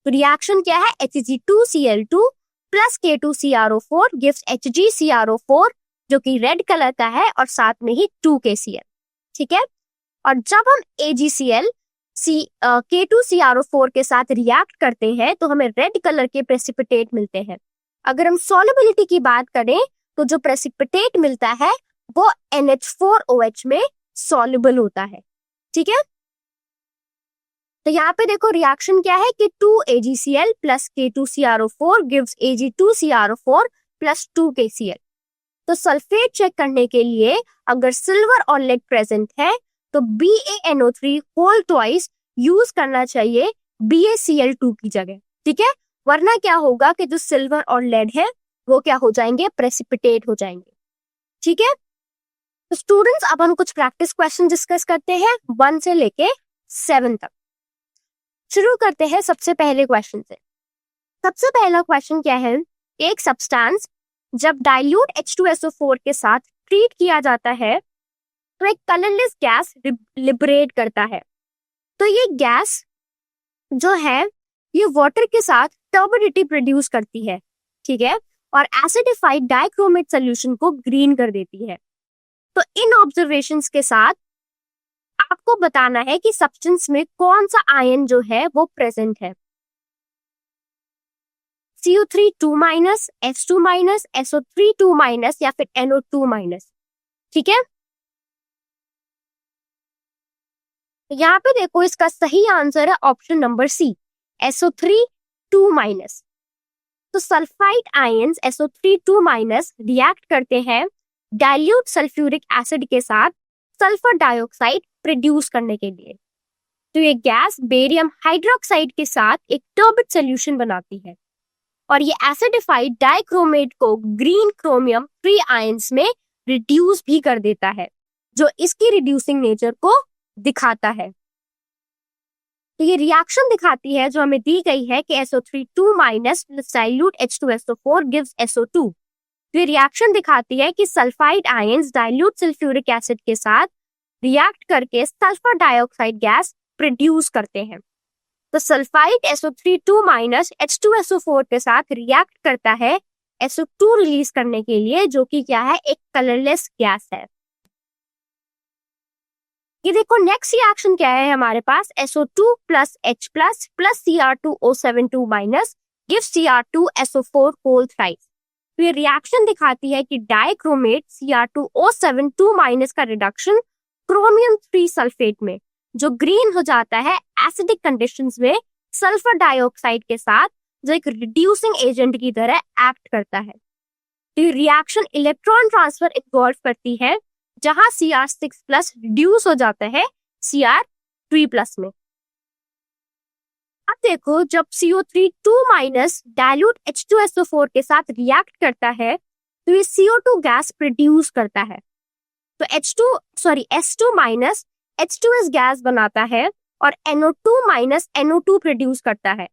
तो रिएक्शन क्या है, Hg2Cl2 + K2CrO4 gives HgCrO4 जो कि रेड कलर का है और साथ में ही 2KCl, ठीक है। और जब हम AgCl K2CrO4 के साथ रिएक्ट करते हैं तो हमें रेड कलर के प्रेसिपिटेट मिलते हैं। अगर हम सॉल्युबिलिटी की बात करें तो जो प्रेसिपिटेट मिलता है वो NH4OH में सॉल्युबल होता है। ठीक है, तो यहाँ पे देखो रिएक्शन क्या है कि 2AgCl plus K2CrO4 gives Ag2CrO4 plus 2KCl। तो सल्फेट चेक करने के लिए अगर सिल्वर और लेड प्रेजेंट है तो BaNO3 होल ट्वाइस यूज करना चाहिए BaCl2 की जगह। ठीक है, वरना क्या होगा कि जो सिल्वर और लेड है वो क्या हो जाएंगे, प्रेसिपिटेट हो जाएंगे। ठीक है, तो स्टूडेंट्स अब हम कुछ प्रैक्टिस क्वेश्चन डिस्कस करते हैं 1 से लेके 7 तक। शुरू करते हैं सबसे पहले क्वेश्चन से। सबसे पहला क्वेश्चन क्या है, एक सब्सटेंस जब डाइल्यूट H2SO4 के साथ ट्रीट किया जाता है तो एक कलरलेस गैस लिबरेट करता है। तो ये गैस जो है ये वाटर के साथ टर्बिडिटी प्रोड्यूस करती है। ठीक है, और एसिडिफाइड डाइक्रोमेट सॉल्यूशन को ग्रीन कर देती है। तो इन ऑब्जर्वेशंस के साथ आपको बताना है कि सब्सटेंस में कौन सा आयन जो है वो प्रेजेंट है। CO3 2-, H2-, SO3 2- या फिर NO2-। ठीक है, यहाँ पे देखो इसका सही आंसर है ऑप्शन नंबर सी, SO3 2-। तो सल्फाइड आयंस SO3 2- रिएक्ट करते हैं डाइल्यूट सल्फ्यूरिक एसिड के साथ सल्फर डाइऑक्साइड प्रोड्यूस करने के लिए। तो ये गैस बेरियम हाइड्रोक्साइड के साथ एक टर्बिड सॉल्यूशन बनाती है और ये एसिडिफाइड डाइक्रोमेट को ग्रीन क्रोमियम 3 आयंस में रिड्यूस भी कर देता है, जो इसकी रिड्यूसिंग नेचर को दिखाता है। तो ये रिएक्शन दिखाती है जो हमें दी गई है कि SO3 2- plus dilute H2SO4 gives SO2। तो ये रिएक्शन दिखाती है कि sulphide ions dilute sulphuric acid के साथ रिएक्ट करके सल्फर डाइऑक्साइड गैस प्रोड्यूस करते हैं। तो सल्फाइड SO3 2- H2SO4 के साथ रिएक्ट करता है SO2 रिलीज करने के लिए, जो कि क्या है, एक कलरलेस गैस है। ये देखो नेक्स्ट रिएक्शन क्या है हमारे पास, SO2 plus H plus Cr2O72- gives Cr2SO4 whole thrice। तो ये रिएक्शन दिखाती है कि डाइक्रोमेट Cr2O72- का रिडक्शन क्रोमियम 3 सल्फेट में, जो ग्रीन हो जाता है एसिडिक कंडीशंस में सल्फर डाइऑक्साइड के साथ, जो एक रिड्यूसिंग एजेंट की तरह एक्ट करता है। तो ये रिएक्शन इलेक्ट्रॉन ट्रांसफर इन्वॉल्व करती है, जहां Cr6+ रिड्यूस हो जाता है Cr3+ में। अब देखो जब CO3 2- डाइल्यूट H2SO4 के साथ रिएक्ट करता है तो ये CO2 गैस प्रोड्यूस करता है। तो S2- H2S गैस बनाता है और NO2- NO2 प्रोड्यूस करता है।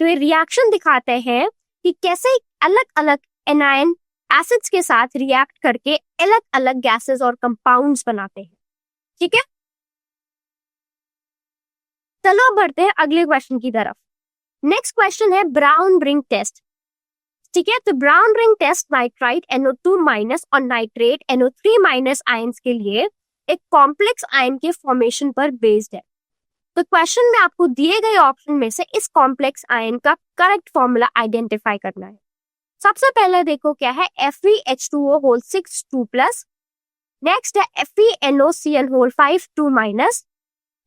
तो ये रिएक्शन दिखाते हैं कि कैसे अलग अलग एनायन एसिड्स के साथ रिएक्ट करके अलग अलग गैसेस और कंपाउंड्स बनाते हैं। ठीक है, चलो अब बढ़ते हैं अगले क्वेश्चन की तरफ। नेक्स्ट क्वेश्चन है ब्राउन रिंग टेस्ट। ठीक है, तो brown ring test nitrite NO2- और नाइट्रेट NO3- आयंस के लिए एक कॉम्प्लेक्स आयन के फॉर्मेशन पर बेस्ड है। तो क्वेश्चन में आपको दिए गए ऑप्शन में से इस कॉम्प्लेक्स आयन का करेक्ट फॉर्मूला आइडेंटिफाई करना है। सबसे पहले देखो क्या है, FeH2O होल 6 2+, नेक्स्ट है FeNOCl होल 5 2-,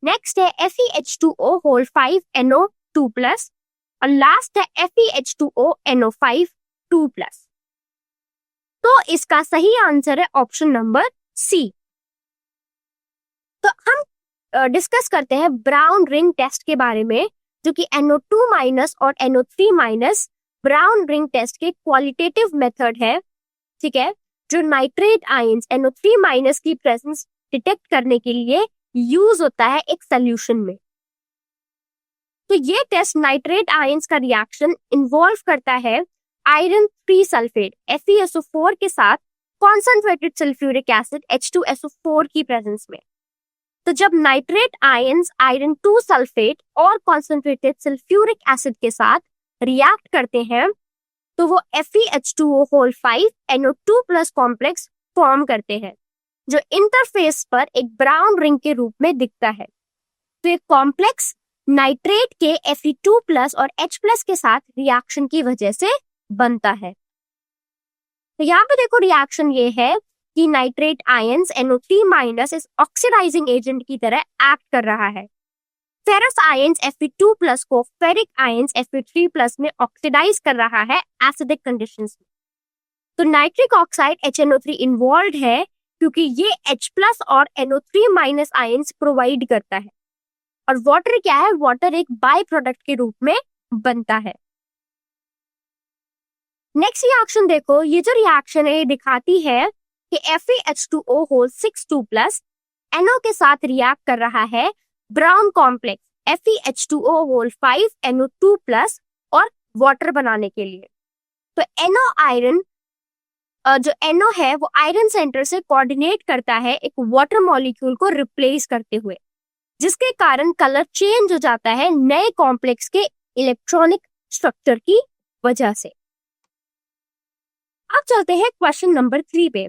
नेक्स्ट है FeH2O होल 5 NO2+, और लास्ट है FeH2O NO5 2+। तो इसका सही आंसर है ऑप्शन नंबर सी। तो हम डिस्कस करते हैं ब्राउन रिंग टेस्ट के बारे में, जो कि NO2- और NO3- ब्राउन रिंग टेस्ट के क्वालिटेटिव मेथड है। ठीक है, जो नाइट्रेट आयंस NO3- की प्रेजेंस डिटेक्ट करने के लिए यूज होता है एक सॉल्यूशन में। तो ये टेस्ट नाइट्रेट आयंस का रिएक्शन इन्वॉल्व करता है आयरन 3 सल्फेट FeSO4 के साथ कॉन्सेंट्रेटेड सल्फ्यूरिक एसिड H2SO4 की प्रेजेंस में। तो जब नाइट्रेट आयंस आयरन 2 सल्फेट और कॉन्सेंट्रेटेड सल्फ्यूरिक एसिड के साथ रिएक्ट करते हैं तो वो FeH2O whole 5 NO2+ complex form करते हैं, जो इंटरफेस पर एक ब्राउन रिंग के रूप में दिखता है। तो ये कॉम्प्लेक्स नाइट्रेट के Fe2+ और H+ के साथ रिएक्शन की वजह से बनता है। तो यहाँ पे देखो रिएक्शन ये है कि नाइट्रेट आयंस NO3 माइनस इस ऑक्सीडाइजिंग एजेंट की तरह एक्ट कर रहा है। फेरस आयंस Fe2 प्लस को फेरिक आयंस Fe3 प्लस में ऑक्सीडाइज कर रहा है एसिडिक कंडीशंस में। तो नाइट्रिक ऑक्साइड HNO3 इन्वॉल्व है क्योंकि ये H प्लस और NO3 माइनस आयंस प्रोवाइड करता है। और वाटर क्या है, वाटर एक बाय प्रोडक्ट के रूप में बनता है। नेक्स्ट रिएक्शन देखो, ये जो रिएक्शन है ये दिखाती है कि FeH2O होल 6 प्लस NO के साथ रिएक्ट कर रहा है brown complex FeH2O whole 5 NO2 plus और वाटर बनाने के लिए। तो NO आयरन जो NO है वो आयरन सेंटर से कोऑर्डिनेट करता है एक वाटर मॉलिक्यूल को रिप्लेस करते हुए, जिसके कारण कलर चेंज हो जाता है नए कॉम्प्लेक्स के इलेक्ट्रॉनिक स्ट्रक्चर की वजह से। अब चलते हैं क्वेश्चन नंबर 3 पे।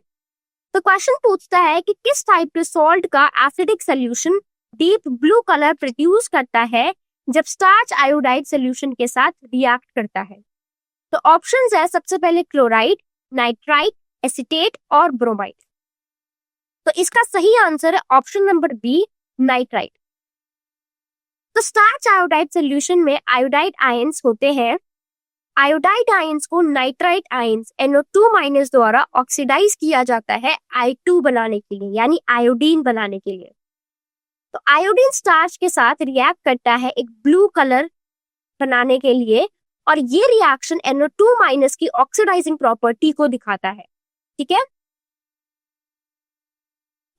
तो क्वेश्चन पूछता है कि किस टाइप के सॉल्ट का acidic solution deep blue colour produce करता है जब स्टार्च आयोडाइड सोल्यूशन के साथ रिएक्ट करता है। तो ऑप्शंस है सबसे पहले क्लोराइड, नाइट्राइट, एसीटेट और ब्रोमाइड। तो इसका सही आंसर है ऑप्शन नंबर बी, नाइट्राइट। तो स्टार्च आयोडाइड सोल्यूशन में आयोडाइड आयंस होते हैं। आयोडाइड आयंस को नाइट्राइट आयंस NO2 माइनस द्वारा ऑक्सीडाइज किया जाता है I2 बनाने के लिए, यानी आयोडीन बनाने के लिए। तो आयोडीन स्टार्च के साथ रिएक्ट करता है एक ब्लू कलर बनाने के लिए, और ये रिएक्शन NO2 माइनस की ऑक्सीडाइजिंग प्रॉपर्टी को दिखाता है। ठीक है,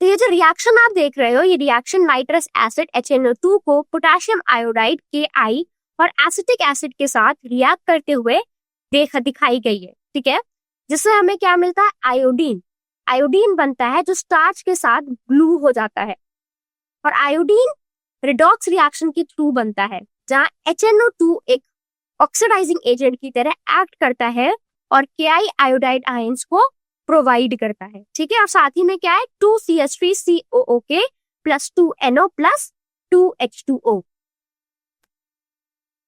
तो ये जो रिएक्शन आप देख रहे हो, ये रिएक्शन नाइट्रस एसिड HNO2 को पोटेशियम आयोडाइड KI और एसिटिक एसिड के साथ रिएक्ट करते हुए दिखाई गई है। ठीक है, जिससे हमें क्या मिलता है, आयोडीन। आयोडीन बनता है जो स्टार्च के साथ ब्लू हो जाता है, और आयोडीन रिडॉक्स रिएक्शन के थ्रू बनता है, जहां HNO2 एक ऑक्सीडाइजिंग एजेंट की तरह एक्ट करता है और KI आयोडाइड आयंस को प्रोवाइड करता है। ठीक है, और साथ ही में क्या है, 2CH3COOK plus 2NO plus 2H2O।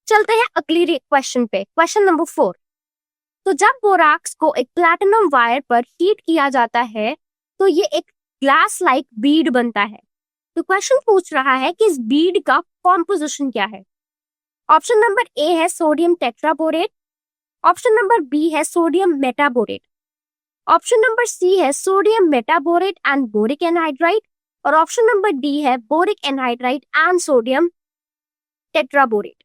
चलते हैं अगली क्वेश्चन पे, क्वेश्चन नंबर 4। तो जब बोराक्स को एक प्लैटिनम वायर पर हीट किया जाता है तो ये एक ग्लास लाइक बीड बनता है। तो क्वेश्चन पूछ रहा है कि इस बीड का कॉम्पोजिशन क्या है। ऑप्शन नंबर ए है sodium tetraborate, option number B है sodium metaborate, option number C है sodium metaborate and boric anhydride, और ऑप्शन नंबर डी है boric anhydride and sodium tetraborate.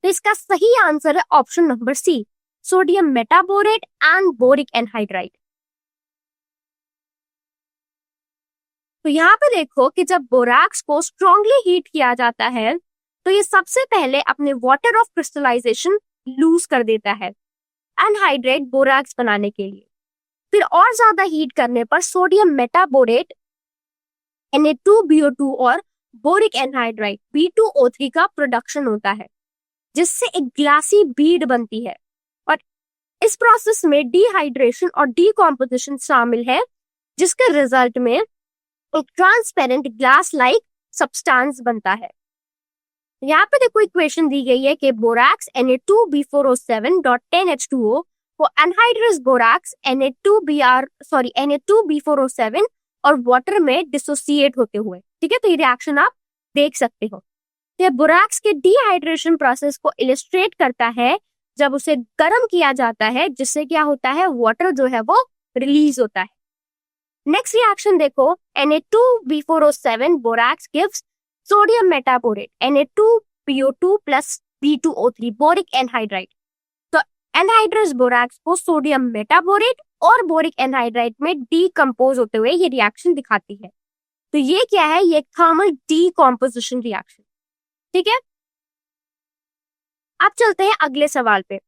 तो इसका सही आंसर है option number C, sodium metaborate and boric anhydride. तो यहाँ पे देखो कि जब बोराक्स को स्ट्रांगली हीट किया जाता है तो ये सबसे पहले अपने वाटर ऑफ क्रिस्टलाइजेशन लूज कर देता है एनहाइड्रेट बोराक्स बनाने के लिए। फिर और ज्यादा हीट करने पर सोडियम मेटाबोरेट Na2BO2 और बोरिक एनहाइड्राइड B2O3 का प्रोडक्शन होता है, जिससे एक ग्लासी बीड बनती है। और इस प्रोसेस में डिहाइड्रेशन और डीकॉम्पोजिशन शामिल है, जिसके रिजल्ट में एक ट्रांसपेरेंट ग्लास लाइक सब्सटेंस बनता है। यहाँ पे देखो इक्वेशन दी गई है कि बोराक्स Na2B4O7.10H2O को एनहाइड्रस बोराक्स Na2B4O7 और वाटर में डिसोसिएट होते हुए। ठीक है, तो ये रिएक्शन आप देख सकते हो। तो बोराक्स के डिहाइड्रेशन प्रोसेस को इलिस्ट्रेट करता है जब उसे गर्म किया जाता है, जिससे क्या होता है, वाटर जो है वो रिलीज होता है। नेक्स्ट रिएक्शन देखो, Na2B4O7 borax gives sodium metaborate Na2BO2 plus B2O3 boric anhydride. तो एनहाइड्रस बोराक्स को सोडियम मेटाबोरेट और बोरिक एनहाइड्राइड में डीकंपोज होते हुए ये रिएक्शन दिखाती है। तो ये क्या है, ये थर्मल डीकॉम्पोजिशन रिएक्शन। ठीक है, अब चलते हैं अगले सवाल पे।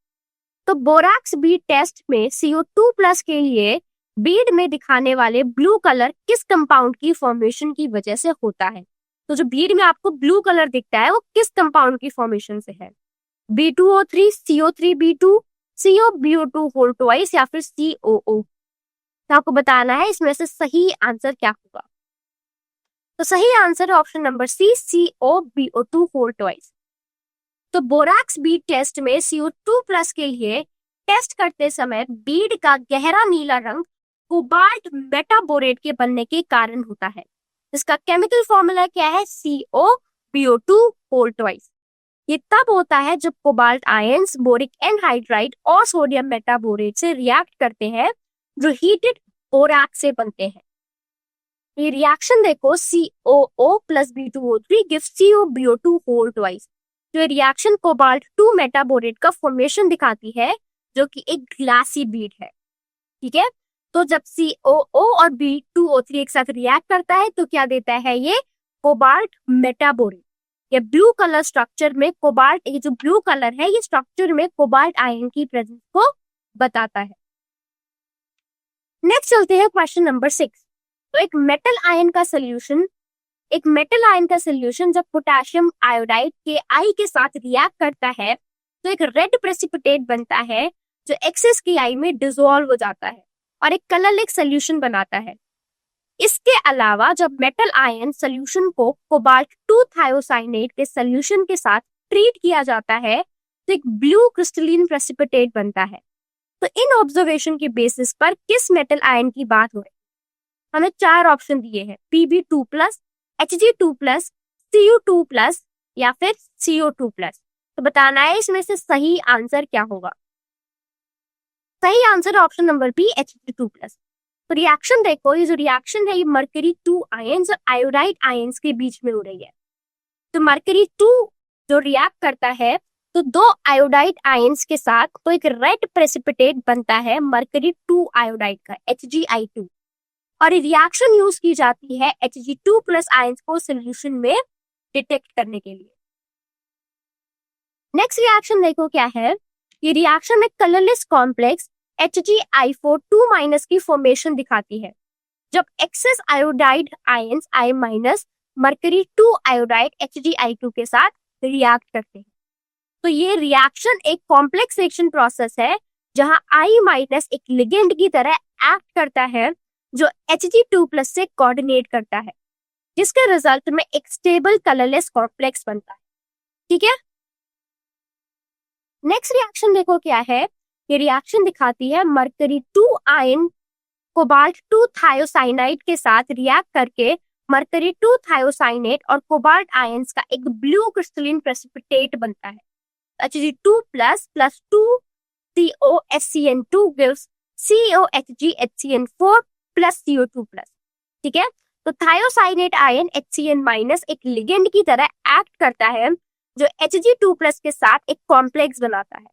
तो बोराक्स बीड टेस्ट में CO2 प्लस के लिए बीड में दिखाने वाले ब्लू कलर किस कंपाउंड की फॉर्मेशन की वजह से होता है। तो जो बीड में आपको ब्लू कलर दिखता है वो किस कंपाउंड की फॉर्मेशन से है, B2O3, CO3B2, COBO2 whole twice या फिर COO। तो आपको बताना है इसमें से सही आंसर क्या होगा। तो सही आंसर है option number C, COBO2 whole twice. तो बोराक्स बीड टेस्ट में CO2 प्लस के लिए टेस्ट करते समय बीड का गहरा नीला रंग कोबाल्ट मेटाबोरेट के बनने के कारण होता है। इसका केमिकल फॉर्मूला क्या है? COBO2 whole twice. ये तब होता है जब कोबाल्ट आयंस बोरिक एनहाइड्राइड और सोडियम मेटाबोरेट से रिएक्ट करते हैं जो हीटेड बोराक्स से बनते हैं। ये रिएक्शन देखो, COO plus B2O3 gives COBO2 whole twice. तो ये रिएक्शन कोबाल्ट 2 मेटाबोरेट का फॉर्मेशन दिखाती है जो कि एक ग्लासी बीड है। ठीक है, तो जब COO और B2O3 एक साथ रिएक्ट करता है तो क्या देता है? ये कोबाल्ट मेटाबोरेट। ये ब्लू कलर स्ट्रक्चर में कोबाल्ट, ये जो ब्लू कलर है ये स्ट्रक्चर में कोबाल्ट आयन की प्रेजेंस को बताता है। नेक्स्ट चलते हैं क्वेश्चन नंबर 6। तो एक मेटल आयन का सोल्यूशन जब पोटेशियम आयोडाइड के आई के साथ रिएक्ट करता है तो एक रेड प्रेसिपिटेट बनता है जो एक्सेस की आई में डिसॉल्व हो जाता है और एक कलरलेस सोल्यूशन बनाता है। इसके अलावा जब मेटल आयन सोल्यूशन को कोबाल्ट 2 थायोसाइनेट के सोल्यूशन के साथ ट्रीट किया जाता है तो एक ब्लू क्रिस्टलिन प्रेसिपिटेट बनता है। तो इन ऑब्जर्वेशन के बेसिस पर किस मेटल आयन की बात हो रही है? हमें 4 ऑप्शन दिए हैं, Pb2+, Hg2+, Cu2+ या फिर CO2+। तो बताना है इसमें से सही आंसर क्या होगा। सही answer option number B, Hg2+। तो रिएक्शन देखो, ये जो रिएक्शन है ये मरकरी 2 आयंस और आयोडाइड आयंस के बीच में हो रही है। तो मरकरी 2 जो रिएक्ट करता है तो 2 आयोडाइड आयंस के साथ तो एक रेड प्रेसिपिटेट बनता है मरकरी 2 आयोडाइड का, HgI2। और ये रिएक्शन यूज की जाती है Hg2+ आयंस को सोल्यूशन में डिटेक्ट करने के लिए। नेक्स्ट रिएक्शन देखो क्या है। ये रिएक्शन में कलरलेस कॉम्प्लेक्स HgI4 की फॉर्मेशन दिखाती है जब excess iodide ions I- mercury 2 iodide HgI2 के साथ रिएक्ट करते हैं। तो ये रिएक्शन एक कॉम्प्लेक्स रिएक्शन प्रोसेस है जहां I- एक लिगेंड की तरह एक्ट करता है जो Hg2+ से कोऑर्डिनेट करता है, जिसके रिजल्ट में एक स्टेबल कलरलेस कॉम्प्लेक्स बनता है। ठीक है, नेक्स्ट रिएक्शन देखो क्या है। ये रिएक्शन दिखाती है मरकरी 2 आयन कोबाल्ट 2 थायोसाइनाइड के साथ रिएक्ट करके मरकरी 2 थायोसाइनेट और कोबाल्ट आयंस का एक ब्लू क्रिस्टलिन प्रेसिपिटेट बनता है। Hg2+ plus 2 COHCN2 gives COHgHCN4 plus CO2+। ठीक है, तो थायोसाइनेट आयन HCN- एक लिगेंड की तरह एक्ट करता है जो Hg2+ के साथ एक कॉम्प्लेक्स बनाता है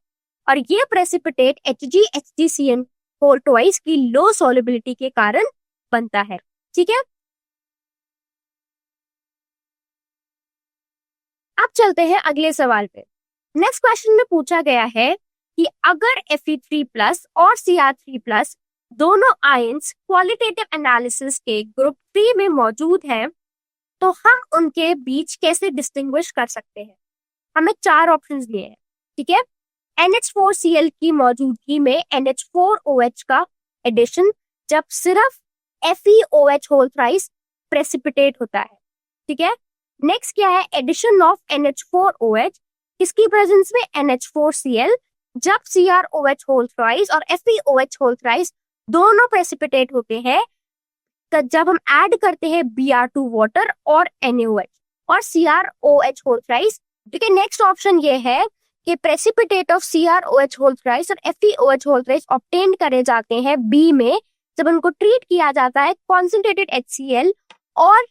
और ये प्रेसिपिटेट HgHgCN4 ट्वाइस की लो सॉल्युबिलिटी के कारण बनता है। ठीक है, अब चलते हैं अगले सवाल पे। नेक्स्ट क्वेश्चन में पूछा गया है कि अगर Fe3+ और Cr3+ दोनों आयंस क्वालिटेटिव एनालिसिस के ग्रुप 3 में मौजूद हैं तो हम उनके बीच कैसे डिस्टिंग्विश कर सकते हैं? हमें 4 ऑप्शंस दिए हैं। ठीक है, NH4Cl की मौजूदगी में NH4OH का एडिशन जब सिर्फ FeOH होल थ्राइस प्रेसिपिटेट होता है। ठीक है, नेक्स्ट क्या है? एडिशन ऑफ NH4OH किसकी प्रेजेंस में? NH4Cl जब CrOH होल थ्राइस और FeOH होल थ्राइस दोनों प्रेसिपिटेट होते हैं तो जब हम ऐड करते हैं Br2 वाटर और NaOH और CrOH होल थ्राइस। ठीक है, नेक्स्ट ऑप्शन ये है कि precipitate of CrOH whole thrice और FeOH होल थ्राइस ऑब्टेन करे जाते हैं बी में जब उनको ट्रीट किया जाता है कॉन्सेंट्रेटेड HCl और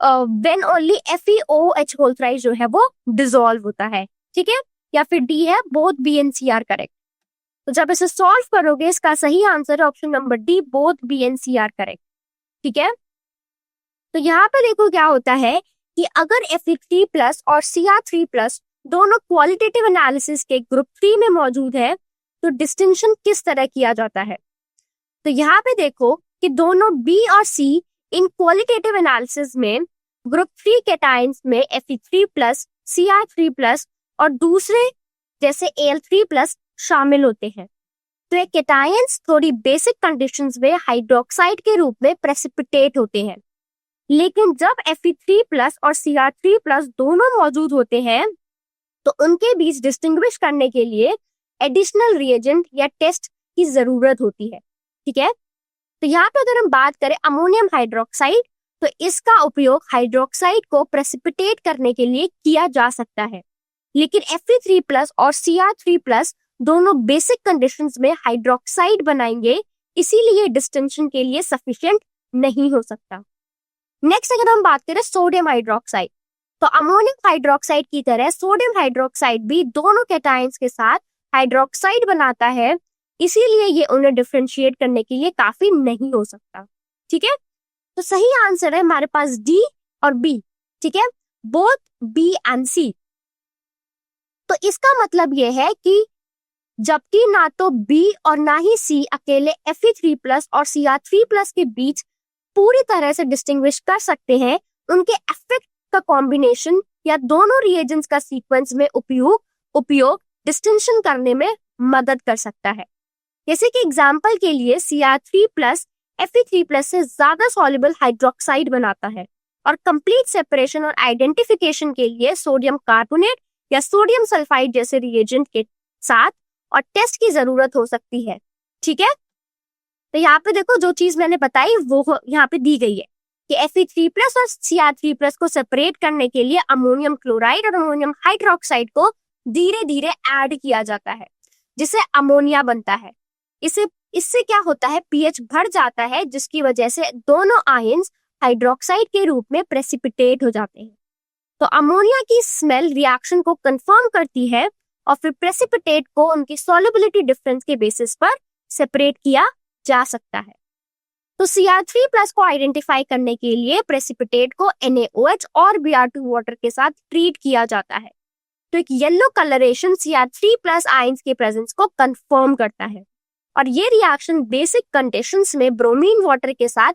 when only FeOH whole thrice जो है वो डिसॉल्व होता है। ठीक है, या फिर डी है, both B and C are correct. तो जब इसे सॉल्व करोगे इसका सही आंसर है option number D, both B and C are correct. ठीक है, तो यहाँ पे देखो क्या होता है कि अगर Fe3+ और Cr3+ दोनों क्वालिटेटिव एनालिसिस के ग्रुप 3 में मौजूद है तो डिस्टिंक्शन किस तरह किया जाता है? तो यहाँ पे देखो कि दोनों B और C इन क्वालिटेटिव एनालिसिस में ग्रुप 3 कैटायंस में Fe3+, Cr3+ और दूसरे जैसे Al3+ शामिल होते हैं। तो ये कैटायंस थोड़ी बेसिक कंडीशंस में हाइड्रोक्साइड के रूप में प्रेसिपिटेट होते हैं, लेकिन जब Fe3+ और Cr3+ दोनों मौजूद होते हैं तो उनके बीच डिस्टिंग्विश करने के लिए एडिशनल रिएजेंट या टेस्ट की जरूरत होती है। ठीक है, तो यहाँ पे अगर हम बात करें अमोनियम हाइड्रोक्साइड, तो इसका उपयोग हाइड्रोक्साइड को प्रेसिपिटेट करने के लिए किया जा सकता है, लेकिन Fe3+ और Cr3+ दोनों बेसिक कंडीशंस में हाइड्रोक्साइड बनाएंगे, इसीलिए डिस्टिंक्शन के लिए सफिशिएंट नहीं हो सकता। नेक्स्ट अगर हम बात करें सोडियम हाइड्रोक्साइड, तो अमोनियम हाइड्रोक्साइड की तरह सोडियम हाइड्रोक्साइड भी दोनों कैटायंस के साथ हाइड्रोक्साइड बनाता है, इसीलिए ये उन्हें डिफरेंशिएट करने के लिए काफी नहीं हो सकता। ठीक है, तो सही आंसर है हमारे पास डी और बी। ठीक है, बोथ बी एंड सी। तो इसका मतलब यह है कि जबकि ना तो बी और ना ही सी अकेले Fe3+ और Cr3+ के बीच पूरी तरह से डिस्टिंग्विश कर सकते हैं, उनके इफेक्ट का कॉम्बिनेशन या दोनों रिएजेंट्स का सीक्वेंस में उपयोग डिस्टिंक्शन करने में मदद कर सकता है। जैसे कि एग्जांपल के लिए Cr3+ Fe3+ से ज्यादा सॉल्युबल हाइड्रोक्साइड बनाता है, और कंप्लीट सेपरेशन और आइडेंटिफिकेशन के लिए सोडियम कार्बोनेट या सोडियम सल्फाइड जैसे रिएजेंट के साथ और टेस्ट की जरूरत हो सकती है। ठीक है, तो यहाँ पे देखो जो चीज मैंने बताई वो यहाँ पे दी गई है कि Fe3+ और Cr3+ को सेपरेट करने के लिए अमोनियम क्लोराइड और अमोनियम हाइड्रोक्साइड को धीरे धीरे ऐड किया जाता है, जिससे अमोनिया बनता है। इससे क्या होता है, पीएच बढ़ जाता है, जिसकी वजह से दोनों आयंस हाइड्रोक्साइड के रूप में प्रेसिपिटेट हो जाते हैं। तो अमोनिया की स्मेल रिएक्शन को कंफर्म करती है और फिर प्रेसिपिटेट को उनकी सॉल्युबिलिटी डिफरेंस के बेसिस पर सेपरेट किया जा सकता है। तो Cr3+ को आइडेंटिफाई करने के लिए प्रेसिपिटेट को NaOH और Br2 वाटर के साथ ट्रीट किया जाता है। तो एक येलो कलरेशन Cr3+ आयंस के प्रेजेंस को कंफर्म करता है, और ये रिएक्शन बेसिक कंडीशंस में ब्रोमीन वाटर के साथ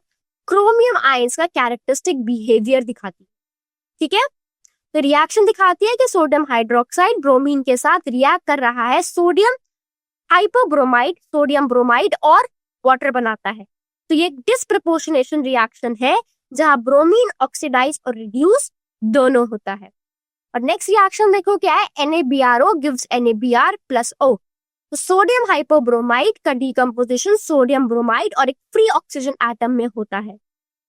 क्रोमियम आयंस का कैरेक्टरिस्टिक बिहेवियर दिखाती है। ठीक है, तो रिएक्शन दिखाती है कि सोडियम हाइड्रोक्साइड ब्रोमीन के साथ रिएक्ट कर रहा है, सोडियम हाइपोब्रोमाइड सोडियम ब्रोमाइड और वाटर बनाता है। तो ये डिस्प्रपोर्शनेशन रिएक्शन है जहां ब्रोमीन ऑक्सीडाइज और रिड्यूस दोनों होता है। और नेक्स्ट रिएक्शन देखो क्या है, NaBrO गिव्स NaBr+O। तो सोडियम हाइपोब्रोमाइड का डिकम्पोजिशन सोडियम ब्रोमाइड और एक फ्री ऑक्सीजन एटम में होता है।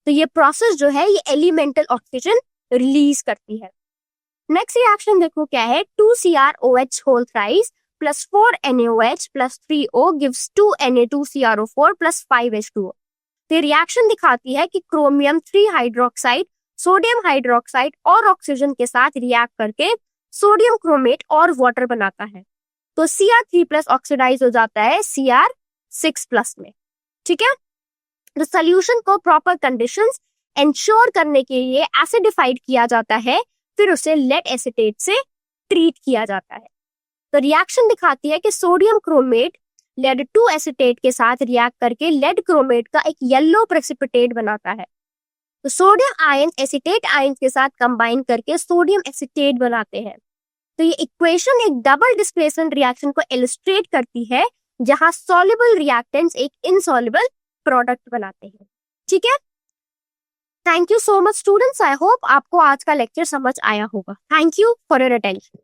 तो ये प्रोसेस जो है ये एलिमेंटल ऑक्सीजन रिलीज करती है। नेक्स्ट रिएक्शन देखो क्या है, 2CrOH whole thrice plus 4 NaOH plus 3O gives 2 Na2CrO4 plus 5 H2O। तो रिएक्शन दिखाती है कि क्रोमियम 3 हाइड्रोक्साइड सोडियम हाइड्रोक्साइड और ऑक्सीजन के साथ रिएक्ट करके सोडियम क्रोमेट और वाटर बनाता है। तो Cr3+ ऑक्सीडाइज हो जाता है Cr6+ में। ठीक है, तो सोल्यूशन को प्रॉपर कंडीशंस इंश्योर करने के लिए एसिडिफाइड किया जाता है, फिर उसे लेड एसीटेट से ट्रीट किया जाता है। तो रिएक्शन दिखाती है कि सोडियम क्रोमेट लेड 2 एसीटेट के साथ रिएक्ट करके लेड क्रोमेट का एक येलो प्रेसिपिटेट बनाता है। तो सोडियम आयन एसीटेट आयन के साथ कंबाइन करके सोडियम एसीटेट बनाते हैं। तो ये इक्वेशन एक डबल डिस्प्लेसमेंट रिएक्शन को इलस्ट्रेट करती है, जहां सॉल्युबल रिएक्टेंट्स एक इनसॉल्युबल प्रोडक्ट बनाते हैं। ठीक है, thank you so much students, I hope आपको आज का लेक्चर समझ आया होगा। Thank you for your attention.